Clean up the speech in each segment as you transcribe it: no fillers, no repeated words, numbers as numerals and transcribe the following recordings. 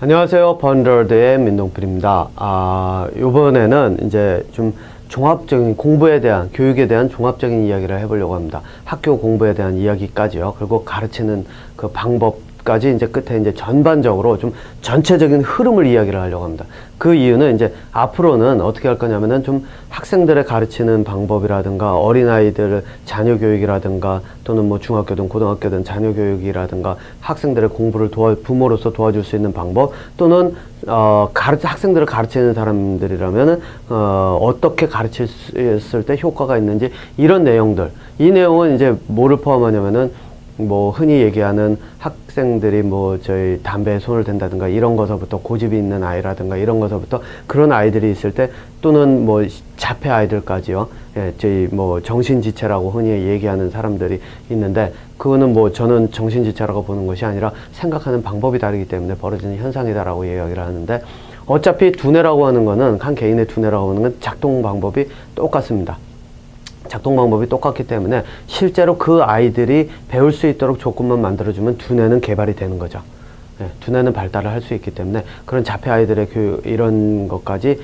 안녕하세요. 번더드의 민동필입니다. 요번에는 이제 좀 종합적인 공부에 대한, 교육에 대한 종합적인 이야기를 해보려고 합니다. 학교 공부에 대한 이야기까지요. 그리고 가르치는 그 방법까지 이제 끝에 이제 전반적으로 좀 전체적인 흐름을 이야기를 하려고 합니다. 그 이유는 이제 앞으로는 어떻게 할 거냐면은 좀 학생들의 가르치는 방법이라든가 어린아이들 자녀 교육이라든가 또는 뭐 중학교든 고등학교든 자녀 교육이라든가 학생들의 공부를 부모로서 도와줄 수 있는 방법 또는 학생들을 가르치는 사람들이라면은 어떻게 가르쳤을 때 효과가 있는지 이런 내용들, 이 내용은 이제 뭐를 포함하냐면은 뭐 흔히 얘기하는 학생들이 뭐 저희 담배에 손을 댄다든가 이런 거서부터 고집이 있는 아이라든가 이런 거서부터 그런 아이들이 있을 때 또는 뭐 자폐 아이들까지요. 예, 저희 뭐 정신지체라고 흔히 얘기하는 사람들이 있는데 그거는 뭐 저는 정신지체라고 보는 것이 아니라 생각하는 방법이 다르기 때문에 벌어지는 현상이다라고 이야기를 하는데 어차피 두뇌라고 하는 거는 한 개인의 두뇌라고 하는 건 작동 방법이 똑같습니다. 작동 방법이 똑같기 때문에 실제로 그 아이들이 배울 수 있도록 조건만 만들어주면 두뇌는 개발이 되는 거죠. 예, 두뇌는 발달을 할 수 있기 때문에 그런 자폐 아이들의 교육 이런 것까지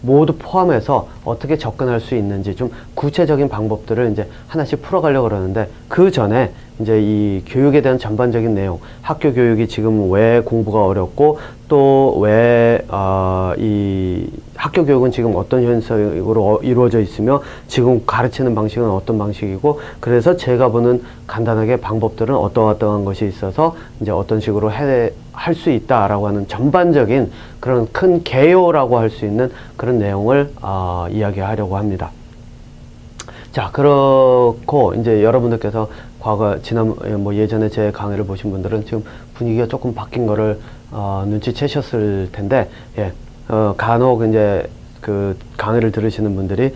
모두 포함해서 어떻게 접근할 수 있는지 좀 구체적인 방법들을 이제 하나씩 풀어가려고 그러는데 그 전에 이제 이 교육에 대한 전반적인 내용, 학교 교육이 지금 왜 공부가 어렵고 또 왜 이 학교 교육은 지금 어떤 현상으로 이루어져 있으며 지금 가르치는 방식은 어떤 방식이고 그래서 제가 보는 간단하게 방법들은 어떠한 것이 있어서 이제 어떤 식으로 할 수 있다라고 하는 전반적인 그런 큰 개요라고 할 수 있는 그런 내용을 이야기하려고 합니다. 자, 그렇고 이제 여러분들께서 뭐 예전에 제 강의를 보신 분들은 지금 분위기가 조금 바뀐 거를 눈치채셨을 텐데, 예, 간혹 이제 그 강의를 들으시는 분들이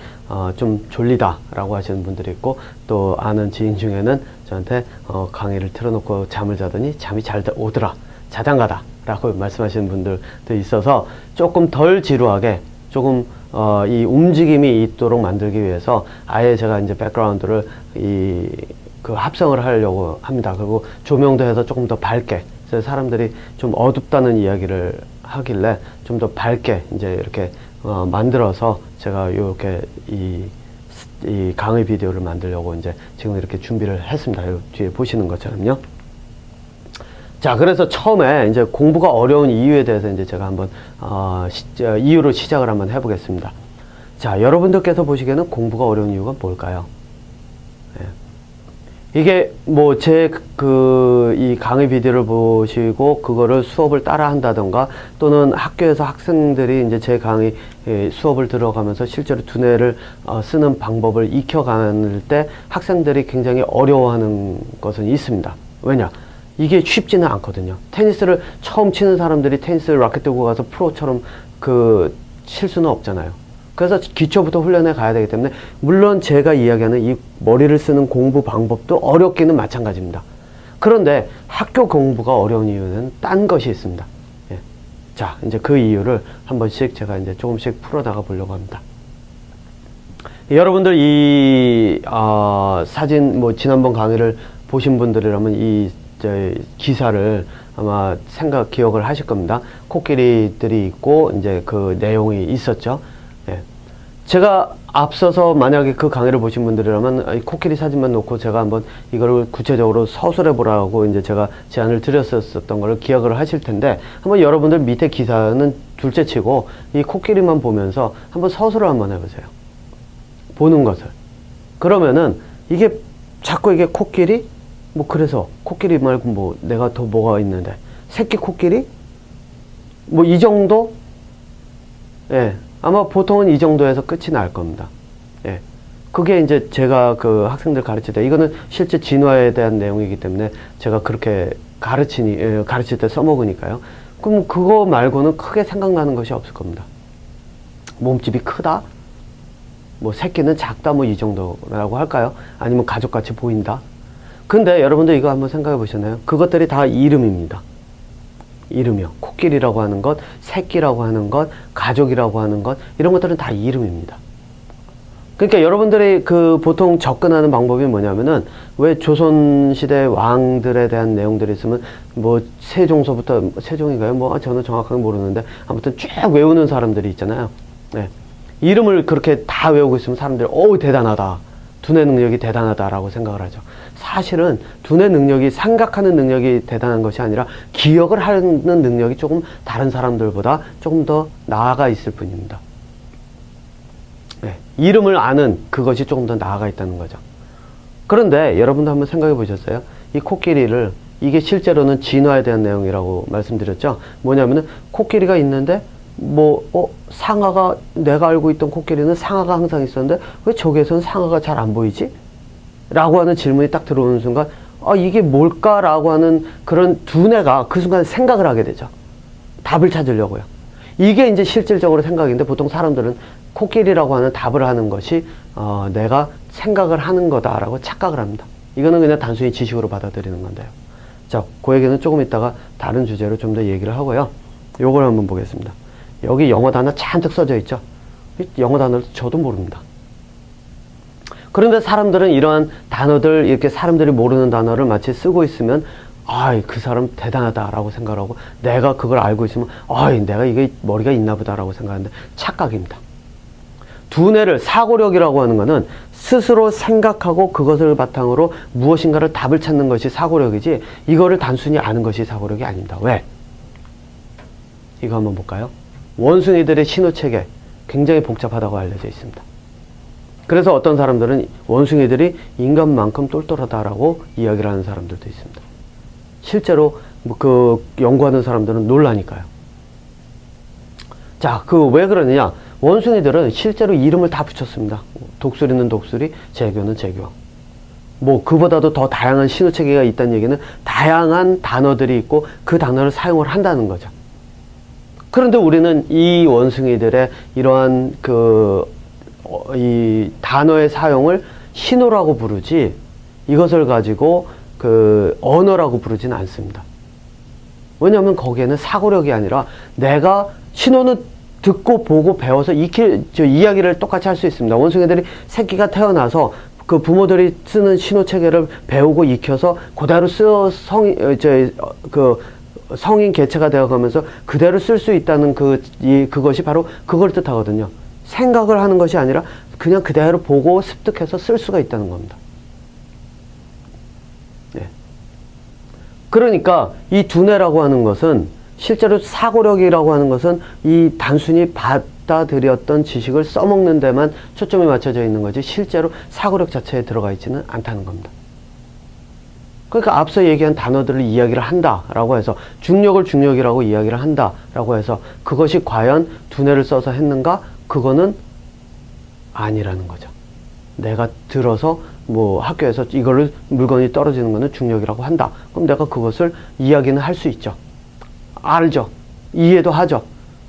좀 졸리다라고 하시는 분들이 있고 또 아는 지인 중에는 저한테 강의를 틀어놓고 잠을 자더니 잠이 잘 오더라, 자장가다 라고 말씀하시는 분들도 있어서 조금 덜 지루하게 조금 이 움직임이 있도록 만들기 위해서 아예 제가 이제 백그라운드를 그 합성을 하려고 합니다. 그리고 조명도 해서 조금 더 밝게, 그래서 사람들이 좀 어둡다는 이야기를 하길래 좀 더 밝게 이제 이렇게 만들어서 제가 이렇게 이 강의 비디오를 만들려고 이제 지금 이렇게 준비를 했습니다. 이 뒤에 보시는 것처럼요. 자, 그래서 처음에 이제 공부가 어려운 이유에 대해서 이제 제가 한번 이유로 시작을 한번 해보겠습니다. 자, 여러분들께서 보시기에는 공부가 어려운 이유가 뭘까요? 예. 이게 뭐 이 강의 비디오를 보시고 그거를 수업을 따라 한다던가 또는 학교에서 학생들이 이제 제 강의 수업을 들어가면서 실제로 두뇌를 쓰는 방법을 익혀가는 때 학생들이 굉장히 어려워하는 것은 있습니다. 왜냐? 이게 쉽지는 않거든요. 테니스를 처음 치는 사람들이 테니스 라켓 들고 가서 프로처럼 칠 수는 없잖아요. 그래서 기초부터 훈련해 가야 되기 때문에 물론 제가 이야기하는 이 머리를 쓰는 공부 방법도 어렵기는 마찬가지입니다. 그런데 학교 공부가 어려운 이유는 딴 것이 있습니다. 예. 자, 이제 그 이유를 한 번씩 제가 이제 조금씩 풀어나가 보려고 합니다. 여러분들 사진 뭐 지난번 강의를 보신 분들이라면 기사를 아마 기억을 하실 겁니다. 코끼리들이 있고 이제 그 내용이 있었죠. 예. 제가 앞서서 만약에 그 강의를 보신 분들이라면 이 코끼리 사진만 놓고 제가 한번 이거를 구체적으로 서술해 보라고 이제 제가 제안을 드렸었던 걸 기억을 하실 텐데 한번 여러분들 밑에 기사는 둘째 치고 이 코끼리만 보면서 한번 서술을 한번 해보세요. 보는 것을. 그러면은 이게 자꾸 이게 코끼리? 뭐 그래서 코끼리 말고 뭐 내가 더 뭐가 있는데 새끼 코끼리? 뭐 이 정도? 예. 아마 보통은 이 정도에서 끝이 날 겁니다. 예. 그게 이제 제가 그 학생들 가르칠 때 이거는 실제 진화에 대한 내용이기 때문에 제가 그렇게 가르칠 때 써먹으니까요. 그럼 그거 말고는 크게 생각나는 것이 없을 겁니다. 몸집이 크다? 뭐 새끼는 작다 뭐 이 정도라고 할까요? 아니면 가족같이 보인다? 근데 여러분들 이거 한번 생각해 보셨나요? 그것들이 다 이름입니다. 이름이요. 코끼리라고 하는 것, 새끼라고 하는 것, 가족이라고 하는 것, 이런 것들은 다 이름입니다. 그러니까 여러분들이 그 보통 접근하는 방법이 뭐냐면은 왜 조선시대 왕들에 대한 내용들이 있으면 뭐 세종서부터 세종인가요? 뭐 저는 정확하게 모르는데 아무튼 쭉 외우는 사람들이 있잖아요. 네. 이름을 그렇게 다 외우고 있으면 사람들이 어우 대단하다. 두뇌 능력이 대단하다라고 생각을 하죠. 사실은 두뇌 능력이 생각하는 능력이 대단한 것이 아니라 기억을 하는 능력이 조금 다른 사람들보다 조금 더 나아가 있을 뿐입니다. 네, 이름을 아는 그것이 조금 더 나아가 있다는 거죠. 그런데 여러분도 한번 생각해 보셨어요? 이 코끼리를 이게 실제로는 진화에 대한 내용이라고 말씀드렸죠. 뭐냐면은 코끼리가 있는데 상아가 내가 알고 있던 코끼리는 상아가 항상 있었는데 왜 저기에서는 상아가 잘 안 보이지? 라고 하는 질문이 딱 들어오는 순간 이게 뭘까라고 하는 그런 두뇌가 그 순간 생각을 하게 되죠. 답을 찾으려고요. 이게 이제 실질적으로 생각인데 보통 사람들은 코끼리라고 하는 답을 하는 것이 내가 생각을 하는 거다라고 착각을 합니다. 이거는 그냥 단순히 지식으로 받아들이는 건데요. 자, 그 얘기는 조금 있다가 다른 주제로 좀 더 얘기를 하고요. 요걸 한번 보겠습니다. 여기 영어 단어 잔뜩 써져 있죠. 영어 단어를 저도 모릅니다. 그런데 사람들은 이러한 단어들, 이렇게 사람들이 모르는 단어를 마치 쓰고 있으면 그 사람 대단하다라고 생각하고 내가 그걸 알고 있으면 내가 이게 머리가 있나 보다라고 생각하는데 착각입니다. 두뇌를 사고력이라고 하는 것은 스스로 생각하고 그것을 바탕으로 무엇인가를 답을 찾는 것이 사고력이지 이거를 단순히 아는 것이 사고력이 아닙니다. 왜? 이거 한번 볼까요? 원숭이들의 신호체계 굉장히 복잡하다고 알려져 있습니다. 그래서 어떤 사람들은 원숭이들이 인간만큼 똘똘하다라고 이야기를 하는 사람들도 있습니다. 실제로 그 연구하는 사람들은 놀라니까요. 자, 왜 그러느냐? 원숭이들은 실제로 이름을 다 붙였습니다. 독수리는 독수리, 재규는 재규. 그보다도 더 다양한 신호체계가 있다는 얘기는 다양한 단어들이 있고 그 단어를 사용을 한다는 거죠. 그런데 우리는 이 원숭이들의 이러한 이 단어의 사용을 신호라고 부르지 이것을 가지고 언어라고 부르지는 않습니다. 왜냐하면 거기에는 사고력이 아니라 내가 신호는 듣고 보고 배워서 이야기를 똑같이 할 수 있습니다. 원숭이들이 새끼가 태어나서 그 부모들이 쓰는 신호체계를 배우고 익혀서 그대로 성인 개체가 되어가면서 그대로 쓸 수 있다는 그것이 바로 그걸 뜻하거든요. 생각을 하는 것이 아니라 그냥 그대로 보고 습득해서 쓸 수가 있다는 겁니다. 네. 그러니까 이 두뇌라고 하는 것은 실제로 사고력이라고 하는 것은 이 단순히 받아들였던 지식을 써먹는 데만 초점이 맞춰져 있는 거지 실제로 사고력 자체에 들어가 있지는 않다는 겁니다. 그러니까 앞서 얘기한 단어들을 이야기를 한다라고 해서 중력을 중력이라고 이야기를 한다라고 해서 그것이 과연 두뇌를 써서 했는가? 그거는 아니라는 거죠. 내가 들어서 학교에서 물건이 떨어지는 거는 중력이라고 한다. 그럼 내가 그것을 이야기는 할 수 있죠. 알죠. 이해도 하죠.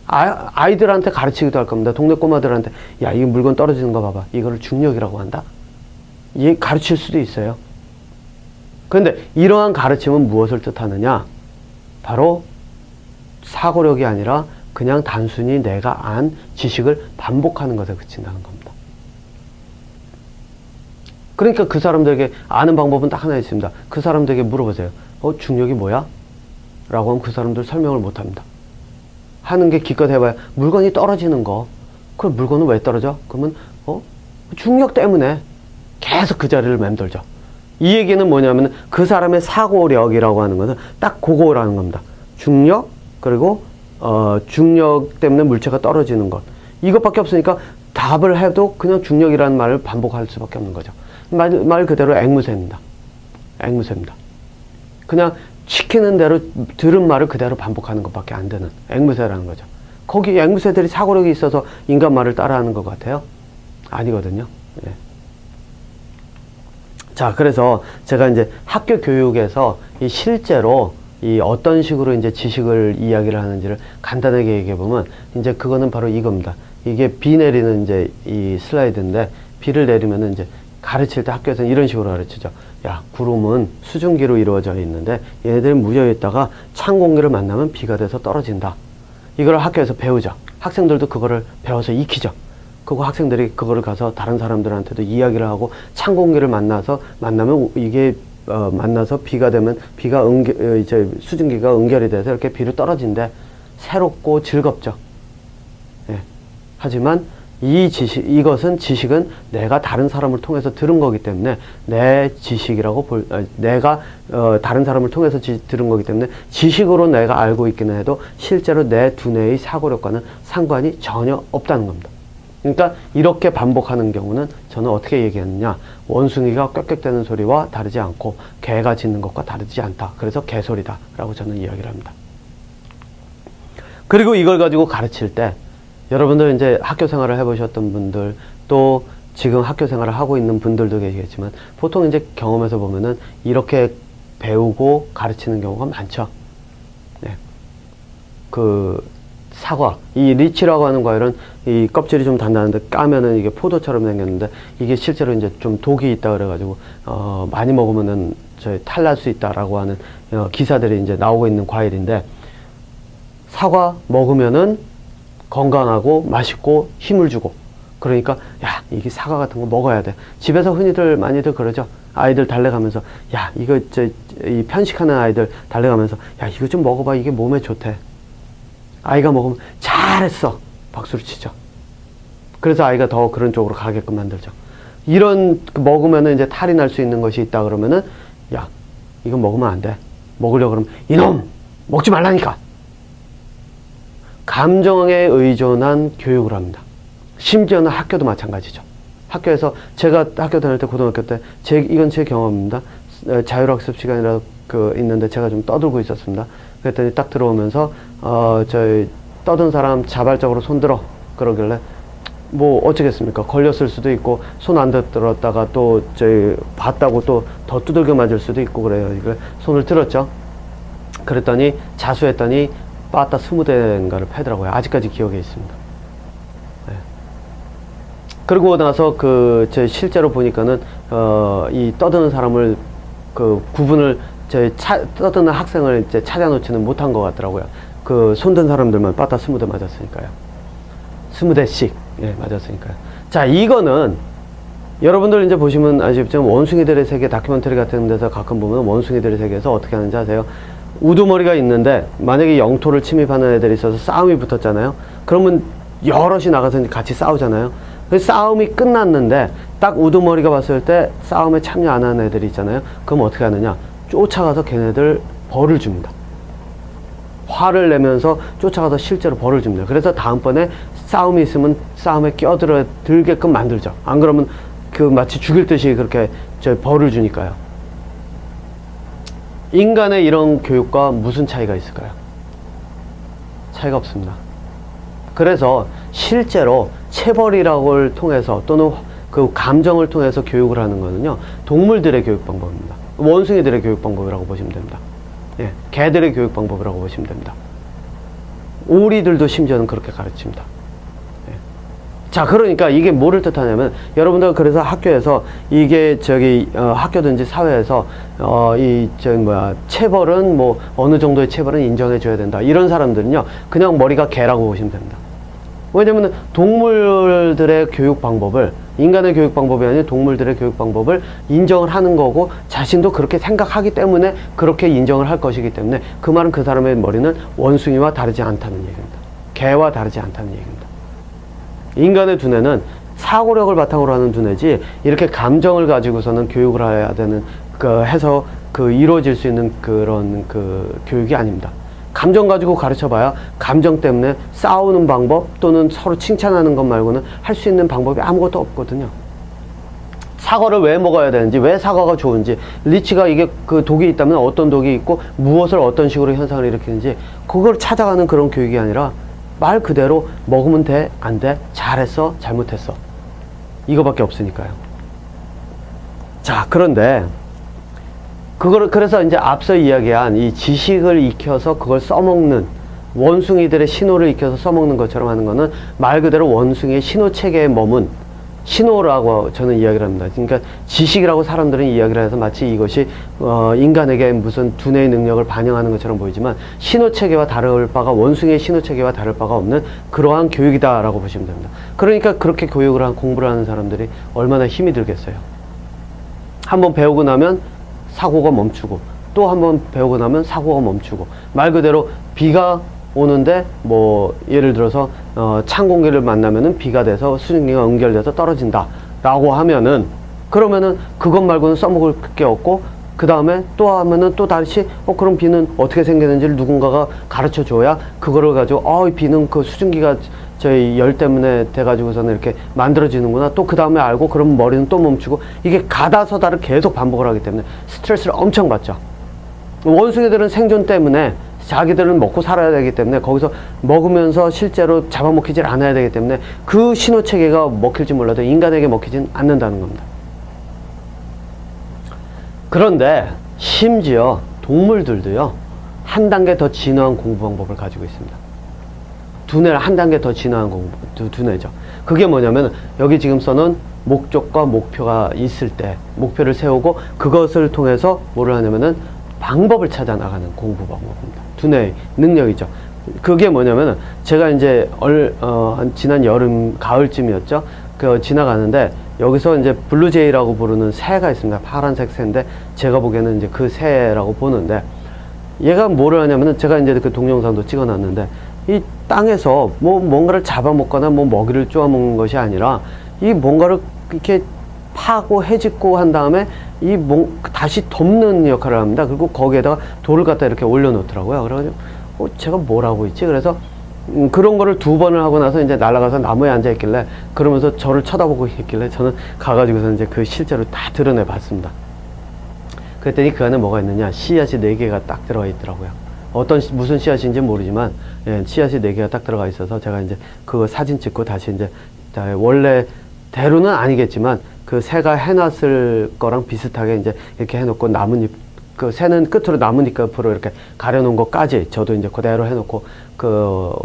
아이들한테 가르치기도 할 겁니다. 동네 꼬마들한테 야, 이 물건 떨어지는 거 봐봐. 이거를 중력이라고 한다. 가르칠 수도 있어요. 그런데 이러한 가르침은 무엇을 뜻하느냐? 바로 사고력이 아니라 그냥 단순히 내가 안 지식을 반복하는 것에 그친다는 겁니다. 그러니까 그 사람들에게 아는 방법은 딱 하나 있습니다. 그 사람들에게 물어보세요. 중력이 뭐야? 라고 하면 그 사람들 설명을 못 합니다. 하는 게 기껏 해봐야 물건이 떨어지는 거. 그럼 물건은 왜 떨어져? 그러면 중력 때문에 계속 그 자리를 맴돌죠. 이 얘기는 뭐냐면 그 사람의 사고력이라고 하는 것은 딱 그거라는 겁니다. 중력 그리고 중력 때문에 물체가 떨어지는 것. 이것밖에 없으니까 답을 해도 그냥 중력이라는 말을 반복할 수밖에 없는 거죠. 말 그대로 앵무새입니다. 앵무새입니다. 그냥 시키는 대로 들은 말을 그대로 반복하는 것밖에 안 되는 앵무새라는 거죠. 거기 앵무새들이 사고력이 있어서 인간 말을 따라하는 것 같아요? 아니거든요. 예. 자, 그래서 제가 이제 학교 교육에서 실제로 어떤 식으로 이제 지식을 이야기를 하는지를 간단하게 얘기해 보면 이제 그거는 바로 이겁니다. 이게 비 내리는 이제 이 슬라이드인데 비를 내리면은 이제 가르칠 때 학교에서는 이런 식으로 가르치죠. 야, 구름은 수증기로 이루어져 있는데 얘네들이 묻어 있다가 찬 공기를 만나면 비가 돼서 떨어진다. 이걸 학교에서 배우죠. 학생들도 그거를 배워서 익히죠. 그리고 학생들이 그거를 가서 다른 사람들한테도 이야기를 하고 찬공기를 만나면 이게 만나서 비가 되면 이제 수증기가 응결이 돼서 이렇게 비로 떨어진대. 새롭고 즐겁죠. 예. 하지만 이것은 지식은 내가 다른 사람을 통해서 들은 거기 때문에 내 지식이라고 내가 다른 사람을 통해서 들은 거기 때문에 지식으로 내가 알고 있기는 해도 실제로 내 두뇌의 사고력과는 상관이 전혀 없다는 겁니다. 그러니까 이렇게 반복하는 경우는 저는 어떻게 얘기했느냐, 원숭이가 꽥꽥대는 소리와 다르지 않고 개가 짖는 것과 다르지 않다. 그래서 개소리다 라고 저는 이야기를 합니다. 그리고 이걸 가지고 가르칠 때 여러분들 이제 학교 생활을 해보셨던 분들, 또 지금 학교 생활을 하고 있는 분들도 계시겠지만, 보통 이제 경험에서 보면은 이렇게 배우고 가르치는 경우가 많죠. 네. 사과, 이 리치라고 하는 과일은 이 껍질이 좀 단단한데 까면은 이게 포도처럼 생겼는데, 이게 실제로 이제 좀 독이 있다 그래가지고, 많이 먹으면은 탈날 수 있다라고 하는 기사들이 이제 나오고 있는 과일인데, 사과 먹으면은 건강하고 맛있고 힘을 주고, 그러니까 야, 이게 사과 같은 거 먹어야 돼. 집에서 흔히들 많이들 그러죠. 아이들 달래가면서 야, 이거 이 편식하는 아이들 달래가면서 야, 이거 좀 먹어봐, 이게 몸에 좋대. 아이가 먹으면 잘했어 박수를 치죠. 그래서 아이가 더 그런 쪽으로 가게끔 만들죠. 이런 먹으면은 이제 탈이 날 수 있는 것이 있다 그러면은 야, 이거 먹으면 안 돼. 먹으려고 그러면 이놈 먹지 말라니까. 감정에 의존한 교육을 합니다. 심지어는 학교도 마찬가지죠. 학교에서 제가 학교 다닐 때, 고등학교 때, 이건 제 경험입니다. 자율학습 시간이라고 있는데 제가 좀 떠들고 있었습니다. 그랬더니 딱 들어오면서 떠든 사람 자발적으로 손들어 그러길래 뭐 어쩌겠습니까? 걸렸을 수도 있고 손 안 들었다가 또 봤다고 또 더 두들겨 맞을 수도 있고 그래요. 이걸 손을 들었죠. 그랬더니 자수했더니 빠따 20대인가를 패더라고요. 아직까지 기억에 있습니다. 네. 그러고 나서 실제로 보니까는 이 떠드는 사람을 구분을 떠드는 학생을 찾아놓지는 못한 것 같더라고요. 손든 사람들만 빠따 20대 맞았으니까요. 20대씩 예, 맞았으니까요. 자, 이거는 여러분들 이제 보시면 아시겠지만 원숭이들의 세계 다큐멘터리 같은 데서 가끔 보면 원숭이들의 세계에서 어떻게 하는지 아세요? 우두머리가 있는데 만약에 영토를 침입하는 애들이 있어서 싸움이 붙었잖아요. 그러면 여럿이 나가서 같이 싸우잖아요. 그 싸움이 끝났는데 딱 우두머리가 봤을 때 싸움에 참여 안 하는 애들이 있잖아요. 그럼 어떻게 하느냐? 쫓아가서 걔네들 벌을 줍니다. 화를 내면서 쫓아가서 실제로 벌을 줍니다. 그래서 다음번에 싸움이 있으면 싸움에 끼어들게끔 만들죠. 안 그러면 마치 죽일 듯이 그렇게 벌을 주니까요. 인간의 이런 교육과 무슨 차이가 있을까요? 차이가 없습니다. 그래서 실제로 체벌이라고를 통해서 또는 감정을 통해서 교육을 하는 거는요, 동물들의 교육 방법입니다. 원숭이들의 교육 방법이라고 보시면 됩니다. 예, 개들의 교육 방법이라고 보시면 됩니다. 오리들도 심지어는 그렇게 가르칩니다. 예. 자, 그러니까 이게 뭐를 뜻하냐면, 여러분들 그래서 학교에서 이게 학교든지 사회에서 체벌은 뭐 어느 정도의 체벌은 인정해 줘야 된다. 이런 사람들은요, 그냥 머리가 개라고 보시면 됩니다. 왜냐면 동물들의 교육 방법을, 인간의 교육 방법이 아닌 동물들의 교육 방법을 인정을 하는 거고, 자신도 그렇게 생각하기 때문에 그렇게 인정을 할 것이기 때문에, 그 말은 그 사람의 머리는 원숭이와 다르지 않다는 얘기입니다. 개와 다르지 않다는 얘기입니다. 인간의 두뇌는 사고력을 바탕으로 하는 두뇌지, 이렇게 감정을 가지고서는 교육을 해야 되는, 해서 이루어질 수 있는 그런 교육이 아닙니다. 감정 가지고 가르쳐봐야 감정 때문에 싸우는 방법 또는 서로 칭찬하는 것 말고는 할 수 있는 방법이 아무것도 없거든요. 사과를 왜 먹어야 되는지, 왜 사과가 좋은지, 리치가 이게 독이 있다면 어떤 독이 있고 무엇을 어떤 식으로 현상을 일으키는지, 그걸 찾아가는 그런 교육이 아니라 말 그대로 먹으면 돼, 안 돼, 잘했어, 잘못했어, 이거밖에 없으니까요. 자, 그런데 그래서 이제 앞서 이야기한 이 지식을 익혀서 그걸 써먹는, 원숭이들의 신호를 익혀서 써먹는 것처럼 하는 거는 말 그대로 원숭이의 신호 체계에 머문 신호라고 저는 이야기를 합니다. 그러니까 지식이라고 사람들은 이야기를 해서 마치 이것이 인간에게 무슨 두뇌의 능력을 반영하는 것처럼 보이지만 신호체계와 다를 바가 원숭이의 신호체계와 다를 바가 없는 그러한 교육이다라고 보시면 됩니다. 그러니까 그렇게 교육을 한 공부를 하는 사람들이 얼마나 힘이 들겠어요. 한번 배우고 나면 사고가 멈추고 또 한번 배우고 나면 사고가 멈추고 말 그대로 비가 오는데 뭐 예를 들어서 찬 공기를 만나면은 비가 돼서 수증기가 응결돼서 떨어진다 라고 하면은 그러면은 그것 말고는 써먹을 게 없고 그 다음에 또 하면은 또 다시 그럼 비는 어떻게 생기는지를 누군가가 가르쳐 줘야 그거를 가지고 이 비는 그 수증기가 저희 열 때문에 돼가지고서는 이렇게 만들어지는구나 또 그 다음에 알고 그러면 머리는 또 멈추고 이게 가다서다를 계속 반복을 하기 때문에 스트레스를 엄청 받죠. 원숭이들은 생존 때문에 자기들은 먹고 살아야 되기 때문에 거기서 먹으면서 실제로 잡아먹히질 않아야 되기 때문에 그 신호체계가 먹힐지 몰라도 인간에게 먹히진 않는다는 겁니다. 그런데 심지어 동물들도요 한 단계 더 진화한 공부 방법을 가지고 있습니다. 두뇌를 한 단계 더 진화한 두뇌죠. 그게 뭐냐면 여기 지금 써놓은 목적과 목표가 있을 때 목표를 세우고 그것을 통해서 뭐를 하냐면은 방법을 찾아 나가는 공부 방법입니다. 두뇌의 능력이죠. 그게 뭐냐면은 제가 이제 지난 여름 가을쯤이었죠. 지나가는데 여기서 이제 블루제이라고 부르는 새가 있습니다. 파란색 새인데 제가 보기에는 이제 그 새라고 보는데 얘가 뭐를 하냐면은 제가 이제 그 동영상도 찍어놨는데 이 땅에서 뭔가를 잡아먹거나 먹이를 쪼아먹는 것이 아니라 이 뭔가를 이렇게 파고 해짓고 한 다음에 다시 덮는 역할을 합니다. 그리고 거기에다가 돌을 갖다 이렇게 올려놓더라고요. 그래가지고 제가 뭘 하고 있지? 그래서 그런 거를 2번을 하고 나서 이제 날아가서 나무에 앉아 있길래 그러면서 저를 쳐다보고 있길래 저는 가가지고서 이제 그 실제로 다 드러내 봤습니다. 그랬더니 그 안에 뭐가 있느냐? 씨앗이 4개가 딱 들어가 있더라고요. 무슨 씨앗인지 모르지만 씨앗이 4개가 딱 들어가 있어서 제가 이제 그거 사진 찍고 다시 이제 원래 대로는 아니겠지만 그 새가 해놨을 거랑 비슷하게 이제 이렇게 해놓고 나뭇잎 그 새는 끝으로 나뭇잎 옆으로 이렇게 가려놓은 것까지 저도 이제 그대로 해놓고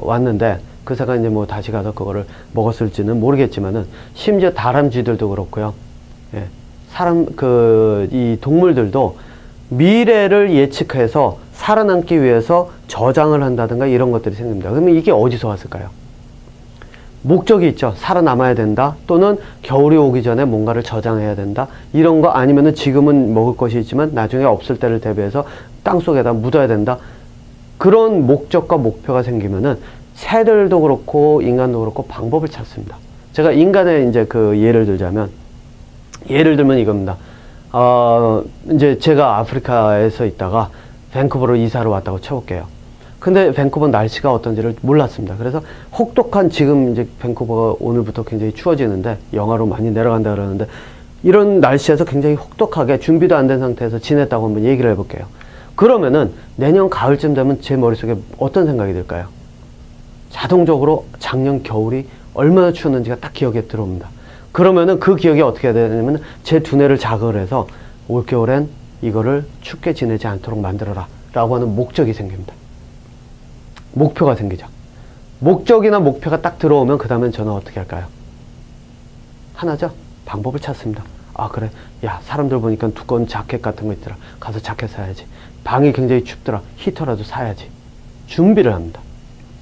왔는데 그 새가 이제 뭐 다시 가서 그거를 먹었을지는 모르겠지만은 심지어 다람쥐들도 그렇고요. 이 동물들도 미래를 예측해서 살아남기 위해서 저장을 한다든가 이런 것들이 생깁니다. 그러면 이게 어디서 왔을까요? 목적이 있죠. 살아남아야 된다. 또는 겨울이 오기 전에 뭔가를 저장해야 된다. 이런 거 아니면은 지금은 먹을 것이 있지만 나중에 없을 때를 대비해서 땅속에다 묻어야 된다. 그런 목적과 목표가 생기면은 새들도 그렇고 인간도 그렇고 방법을 찾습니다. 제가 인간의 이제 그 예를 들면 이겁니다. 이제 제가 아프리카에서 있다가 밴쿠버로 이사를 왔다고 쳐볼게요. 근데 밴쿠버 날씨가 어떤지를 몰랐습니다. 그래서 혹독한 지금 이제 밴쿠버가 오늘부터 굉장히 추워지는데 영하로 많이 내려간다 그러는데 이런 날씨에서 굉장히 혹독하게 준비도 안 된 상태에서 지냈다고 한번 얘기를 해볼게요. 그러면은 내년 가을쯤 되면 제 머릿속에 어떤 생각이 들까요? 자동적으로 작년 겨울이 얼마나 추웠는지가 딱 기억에 들어옵니다. 그러면은 그 기억이 어떻게 되냐면 제 두뇌를 자극을 해서 올겨울엔 이거를 춥게 지내지 않도록 만들어라 라고 하는 목적이 생깁니다. 목표가 생기죠. 목적이나 목표가 딱 들어오면 그 다음엔 저는 어떻게 할까요? 하나죠. 방법을 찾습니다. 그래. 야, 사람들 보니까 두꺼운 자켓 같은 거 있더라. 가서 자켓 사야지. 방이 굉장히 춥더라. 히터라도 사야지. 준비를 합니다.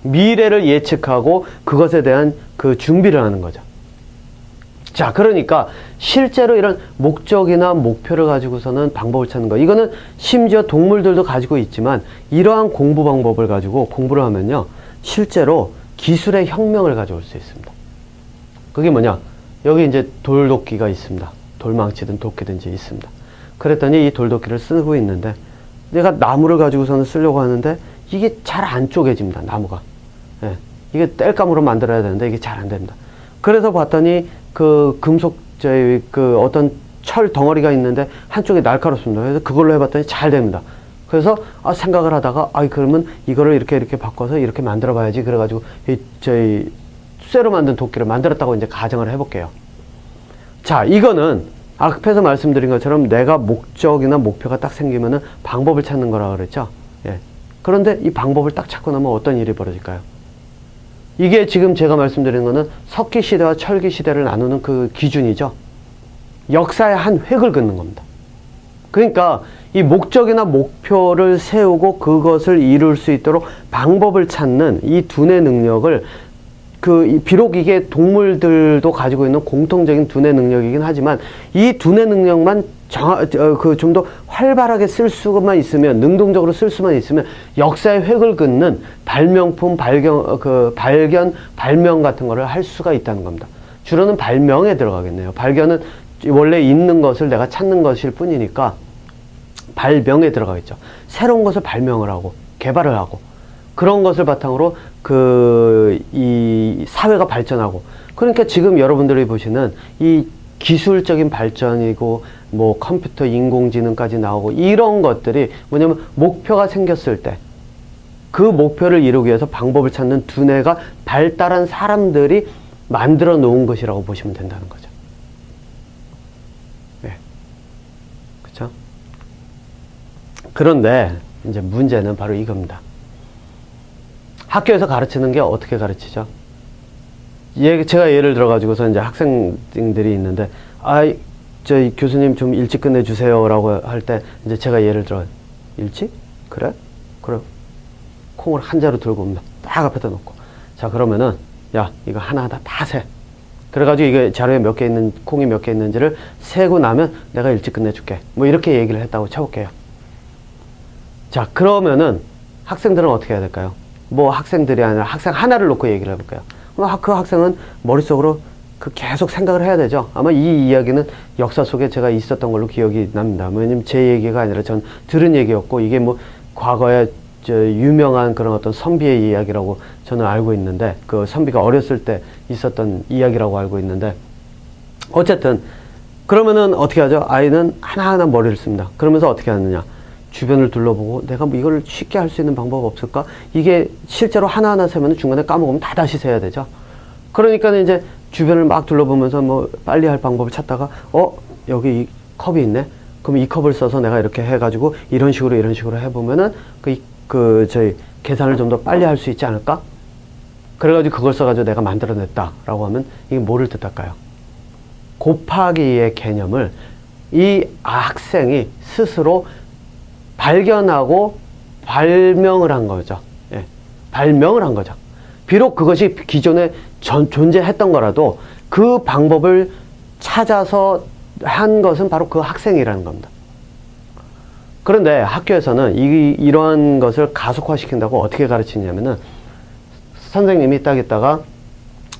미래를 예측하고 그것에 대한 그 준비를 하는 거죠. 자, 그러니까 실제로 이런 목적이나 목표를 가지고서는 방법을 찾는 거. 이거는 심지어 동물들도 가지고 있지만 이러한 공부 방법을 가지고 공부를 하면요. 실제로 기술의 혁명을 가져올 수 있습니다. 그게 뭐냐? 여기 이제 돌도끼가 있습니다. 돌망치든 도끼든지 있습니다. 그랬더니 이 돌도끼를 쓰고 있는데 내가 나무를 가지고서는 쓰려고 하는데 이게 잘 안 쪼개집니다. 나무가. 이게 땔감으로 만들어야 되는데 이게 잘 안 됩니다. 그래서 봤더니 그 금속 그 어떤 철 덩어리가 있는데 한쪽이 날카롭습니다. 그래서 그걸로 해봤더니 잘 됩니다. 그래서 생각을 하다가 그러면 이거를 이렇게 바꿔서 이렇게 만들어 봐야지. 그래가지고 저희 쇠로 만든 도끼를 만들었다고 이제 가정을 해볼게요. 자, 이거는 앞에서 말씀드린 것처럼 내가 목적이나 목표가 딱 생기면은 방법을 찾는 거라 그랬죠. 그런데 이 방법을 딱 찾고 나면 어떤 일이 벌어질까요? 이게 지금 제가 말씀드리는 거는 석기 시대와 철기 시대를 나누는 그 기준이죠. 역사의 한 획을 긋는 겁니다. 그러니까 이 목적이나 목표를 세우고 그것을 이룰 수 있도록 방법을 찾는 이 두뇌 능력을 비록 이게 동물들도 가지고 있는 공통적인 두뇌 능력이긴 하지만 이 두뇌 능력만 좀 더 활발하게 쓸 수만 있으면, 능동적으로 쓸 수만 있으면 역사의 획을 긋는 발명품, 발견, 발명 같은 거를 할 수가 있다는 겁니다. 주로는 발명에 들어가겠네요. 발견은 원래 있는 것을 내가 찾는 것일 뿐이니까 발명에 들어가겠죠. 새로운 것을 발명을 하고 개발을 하고 그런 것을 바탕으로 이 사회가 발전하고, 그러니까 지금 여러분들이 보시는 이 기술적인 발전이고 뭐 컴퓨터, 인공지능까지 나오고 이런 것들이 뭐냐면 목표가 생겼을 때 그 목표를 이루기 위해서 방법을 찾는 두뇌가 발달한 사람들이 만들어 놓은 것이라고 보시면 된다는 거죠. 네. 그렇죠? 그런데 이제 문제는 바로 이겁니다. 학교에서 가르치는 게 어떻게 가르치죠? 제가 예를 들어가지고서 이제 학생들이 있는데, 저희 교수님 좀 일찍 끝내주세요 라고 할 때, 이제 제가 예를 들어, 일찍? 그래? 그래. 콩을 한 자루 들고 옵니다. 딱 앞에다 놓고. 자, 그러면은, 야, 이거 하나하나 다 세. 그래가지고 이게 자료에 몇 개 있는, 콩이 몇 개 있는지를 세고 나면 내가 일찍 끝내줄게. 뭐 이렇게 얘기를 했다고 쳐볼게요. 자, 그러면은 학생들은 어떻게 해야 될까요? 뭐 학생들이 아니라 학생 하나를 놓고 얘기를 해볼까요? 그 학생은 머릿속으로 계속 생각을 해야 되죠. 아마 이 이야기는 역사 속에 제가 있었던 걸로 기억이 납니다. 왜냐면 제 얘기가 아니라 전 들은 얘기였고, 이게 뭐 과거에 유명한 그런 어떤 선비의 이야기라고 저는 알고 있는데, 그 선비가 어렸을 때 있었던 이야기라고 알고 있는데, 어쨌든 그러면은 어떻게 하죠? 아이는 하나하나 머리를 씁니다. 그러면서 어떻게 하느냐? 주변을 둘러보고 내가 뭐 이걸 쉽게 할 수 있는 방법 없을까? 이게 실제로 하나하나 세면 중간에 까먹으면 다 다시 세야 되죠. 그러니까 이제 주변을 막 둘러보면서 뭐 빨리 할 방법을 찾다가 여기 이 컵이 있네. 그럼 이 컵을 써서 내가 이렇게 해가지고 이런 식으로 해보면은 저희 계산을 좀 더 빨리 할 수 있지 않을까? 그래가지고 그걸 써가지고 내가 만들어냈다라고 하면 이게 뭐를 뜻할까요? 곱하기의 개념을 이 학생이 스스로 발견하고 발명을 한 거죠. 예, 발명을 한 거죠. 비록 그것이 기존에 존재했던 거라도 그 방법을 찾아서 한 것은 바로 그 학생이라는 겁니다. 그런데 학교에서는 이러한 것을 가속화시킨다고 어떻게 가르치냐면은, 선생님이 딱 있다가,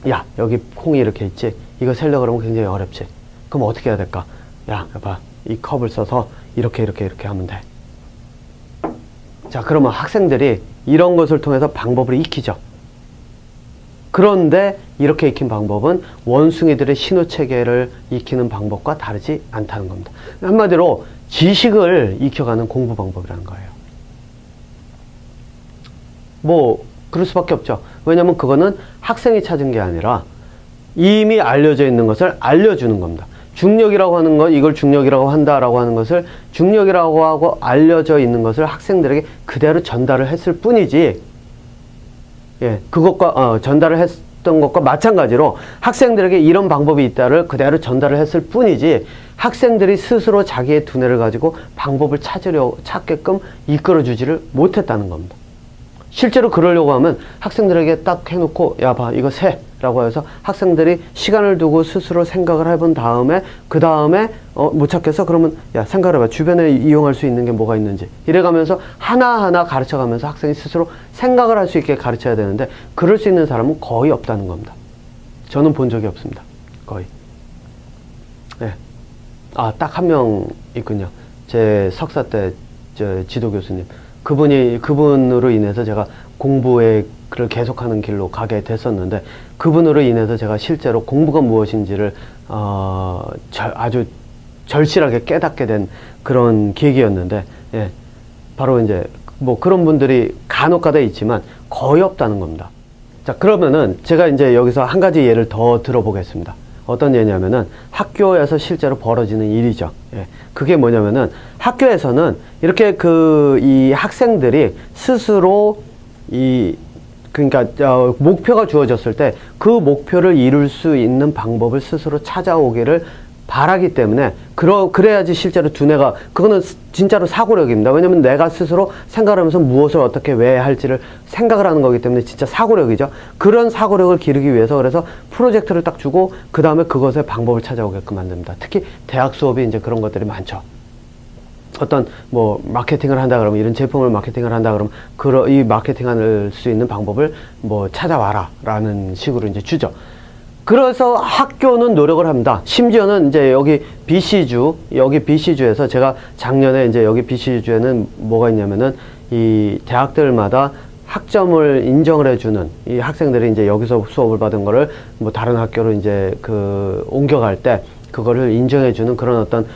야, 여기 콩이 이렇게 있지? 이거 세려고 그러면 굉장히 어렵지? 그럼 어떻게 해야 될까? 야, 봐. 이 컵을 써서 이렇게 하면 돼. 자, 그러면 학생들이 이런 것을 통해서 방법을 익히죠. 그런데 이렇게 익힌 방법은 원숭이들의 신호체계를 익히는 방법과 다르지 않다는 겁니다. 한마디로 지식을 익혀가는 공부 방법이라는 거예요. 뭐 그럴 수밖에 없죠. 왜냐하면 그거는 학생이 찾은 게 아니라 이미 알려져 있는 것을 알려주는 겁니다. 중력이라고 하는 것, 이걸 중력이라고 한다라고 하는 것을 중력이라고 하고 알려져 있는 것을 학생들에게 그대로 전달을 했을 뿐이지, 예, 그것과 전달을 했던 것과 마찬가지로 학생들에게 이런 방법이 있다를 그대로 전달을 했을 뿐이지, 학생들이 스스로 자기의 두뇌를 가지고 방법을 찾게끔 이끌어주지를 못했다는 겁니다. 실제로 그러려고 하면 학생들에게 딱 해놓고, 야, 봐, 이거 세 라고 해서 학생들이 시간을 두고 스스로 생각을 해본 다음에, 그 다음에 못 찾겠어? 그러면 야, 생각을 해봐. 주변에 이용할 수 있는 게 뭐가 있는지 이래가면서 하나하나 가르쳐가면서 학생이 스스로 생각을 할 수 있게 가르쳐야 되는데, 그럴 수 있는 사람은 거의 없다는 겁니다. 저는 본 적이 없습니다. 거의. 네. 딱 한 명 있군요. 제 석사 때 지도 교수님. 그분으로 인해서 제가 공부를 계속하는 길로 가게 됐었는데, 그분으로 인해서 제가 실제로 공부가 무엇인지를 아주 절실하게 깨닫게 된 그런 계기였는데, 예, 바로 이제 뭐 그런 분들이 간혹가다 있지만 거의 없다는 겁니다. 자, 그러면은 제가 이제 여기서 한 가지 예를 더 들어보겠습니다. 어떤 예냐면은 학교에서 실제로 벌어지는 일이죠. 예. 그게 뭐냐면은 학교에서는 이렇게 이 학생들이 스스로 그러니까 목표가 주어졌을 때 그 목표를 이룰 수 있는 방법을 스스로 찾아오기를 바라기 때문에 그래야지 실제로 두뇌가 그거는 진짜로 사고력입니다. 왜냐면 내가 스스로 생각을 하면서 무엇을 어떻게 왜 할지를 생각을 하는 거기 때문에 진짜 사고력이죠. 그런 사고력을 기르기 위해서 그래서 프로젝트를 딱 주고 그 다음에 그것의 방법을 찾아오게끔 만듭니다. 특히 대학 수업이 이제 그런 것들이 많죠. 어떤 뭐 마케팅을 한다 그러면 이런 제품을 마케팅을 한다 그러면 이 마케팅할 수 있는 방법을 뭐 찾아와라 라는 식으로 이제 주죠. 그래서 학교는 노력을 합니다. 심지어는 이제 여기 BC주에서 제가 작년에 이제 여기 BC주에는 뭐가 있냐면은 이 대학들마다 학점을 인정을 해주는 이 학생들이 이제 여기서 수업을 받은 거를 뭐 다른 학교로 이제 옮겨갈 때 그거를 인정해주는 그런 어떤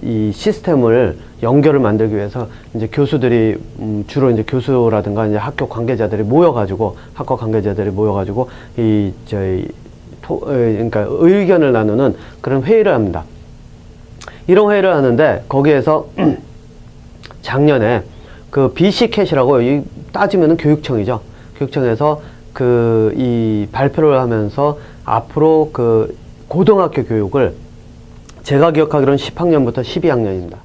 이 시스템을 연결을 만들기 위해서 이제 교수들이 주로 이제 교수라든가 이제 학교 관계자들이 모여가지고 그러니까 의견을 나누는 그런 회의를 합니다. 이런 회의를 하는데 거기에서 작년에 BC캣이라고 따지면은 교육청이죠. 교육청에서 이 발표를 하면서 앞으로 고등학교 교육을 제가 기억하기로는 10학년부터 12학년입니다.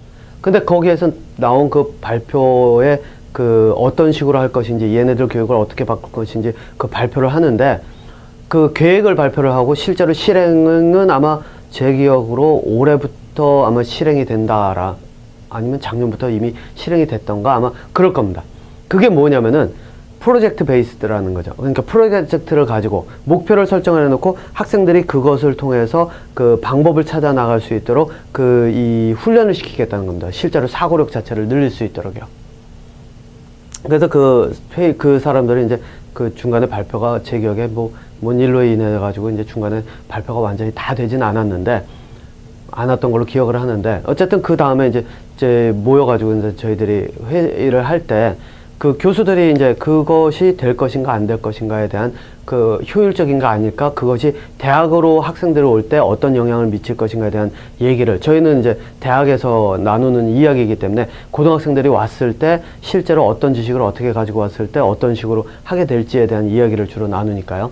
근데 거기에서 나온 그 발표에 어떤 식으로 할 것인지 얘네들 교육을 어떻게 바꿀 것인지 발표를 하는데 그 계획을 발표를 하고 실제로 실행은 아마 제 기억으로 올해부터 아마 실행이 된다라 아니면 작년부터 이미 실행이 됐던가 아마 그럴 겁니다. 그게 뭐냐면은 프로젝트 베이스드라는 거죠. 그러니까 프로젝트를 가지고 목표를 설정을 해놓고 학생들이 그것을 통해서 그 방법을 찾아 나갈 수 있도록 이 훈련을 시키겠다는 겁니다. 실제로 사고력 자체를 늘릴 수 있도록요. 그래서 그 사람들이 이제 중간에 발표가 제 기억에 뭔 일로 인해 가지고 이제 중간에 발표가 완전히 다 되진 않았던 걸로 기억을 하는데 어쨌든 그 다음에 이제 모여가지고 이제 저희들이 회의를 할 때 교수들이 이제 그것이 될 것인가 안 될 것인가에 대한 효율적인가 아닐까 그것이 대학으로 학생들이 올 때 어떤 영향을 미칠 것인가에 대한 얘기를 저희는 이제 대학에서 나누는 이야기이기 때문에 고등학생들이 왔을 때 실제로 어떤 지식을 어떻게 가지고 왔을 때 어떤 식으로 하게 될지에 대한 이야기를 주로 나누니까요.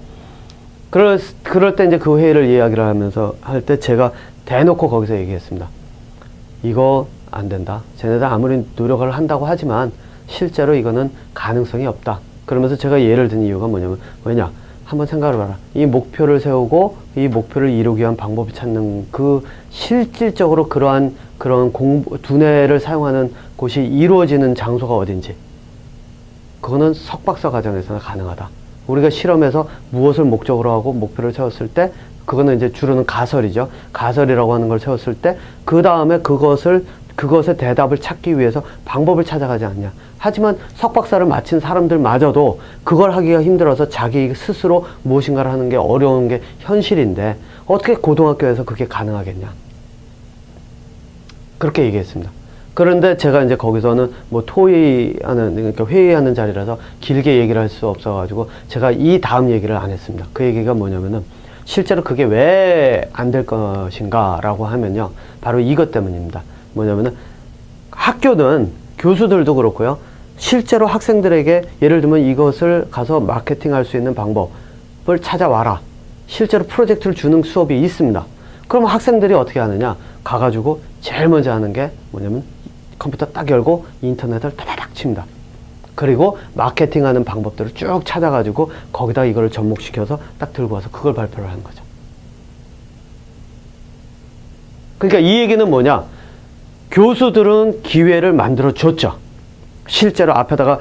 그럴 때 이제 그 회의를 이야기를 하면서 할 때 제가 대놓고 거기서 얘기했습니다. 이거 안 된다. 쟤네들 아무리 노력을 한다고 하지만 실제로 이거는 가능성이 없다. 그러면서 제가 예를 든 이유가 뭐냐면 왜냐? 한번 생각을 해봐라. 이 목표를 세우고 이 목표를 이루기 위한 방법을 찾는 실질적으로 그런 두뇌를 사용하는 곳이 이루어지는 장소가 어딘지 그거는 석박사 과정에서나 가능하다. 우리가 실험에서 무엇을 목적으로 하고 목표를 세웠을 때 그거는 이제 주로는 가설이죠. 가설이라고 하는 걸 세웠을 때 그 다음에 그것의 대답을 찾기 위해서 방법을 찾아가지 않냐. 하지만 석박사를 마친 사람들마저도 그걸 하기가 힘들어서 자기 스스로 무엇인가를 하는 게 어려운 게 현실인데 어떻게 고등학교에서 그게 가능하겠냐. 그렇게 얘기했습니다. 그런데 제가 이제 거기서는 그러니까 회의하는 자리라서 길게 얘기를 할 수 없어가지고 제가 이 다음 얘기를 안 했습니다. 그 얘기가 뭐냐면은 실제로 그게 왜 안 될 것인가 라고 하면요. 바로 이것 때문입니다. 뭐냐면은 학교는 교수들도 그렇고요. 실제로 학생들에게 예를 들면 이것을 가서 마케팅할 수 있는 방법을 찾아와라. 실제로 프로젝트를 주는 수업이 있습니다. 그럼 학생들이 어떻게 하느냐? 가가지고 제일 먼저 하는 게 뭐냐면 컴퓨터 딱 열고 인터넷을 타다닥 칩니다. 그리고 마케팅하는 방법들을 쭉 찾아가지고 거기다 이거를 접목시켜서 딱 들고 와서 그걸 발표를 하는 거죠. 그러니까 이 얘기는 뭐냐? 교수들은 기회를 만들어 줬죠. 실제로 앞에다가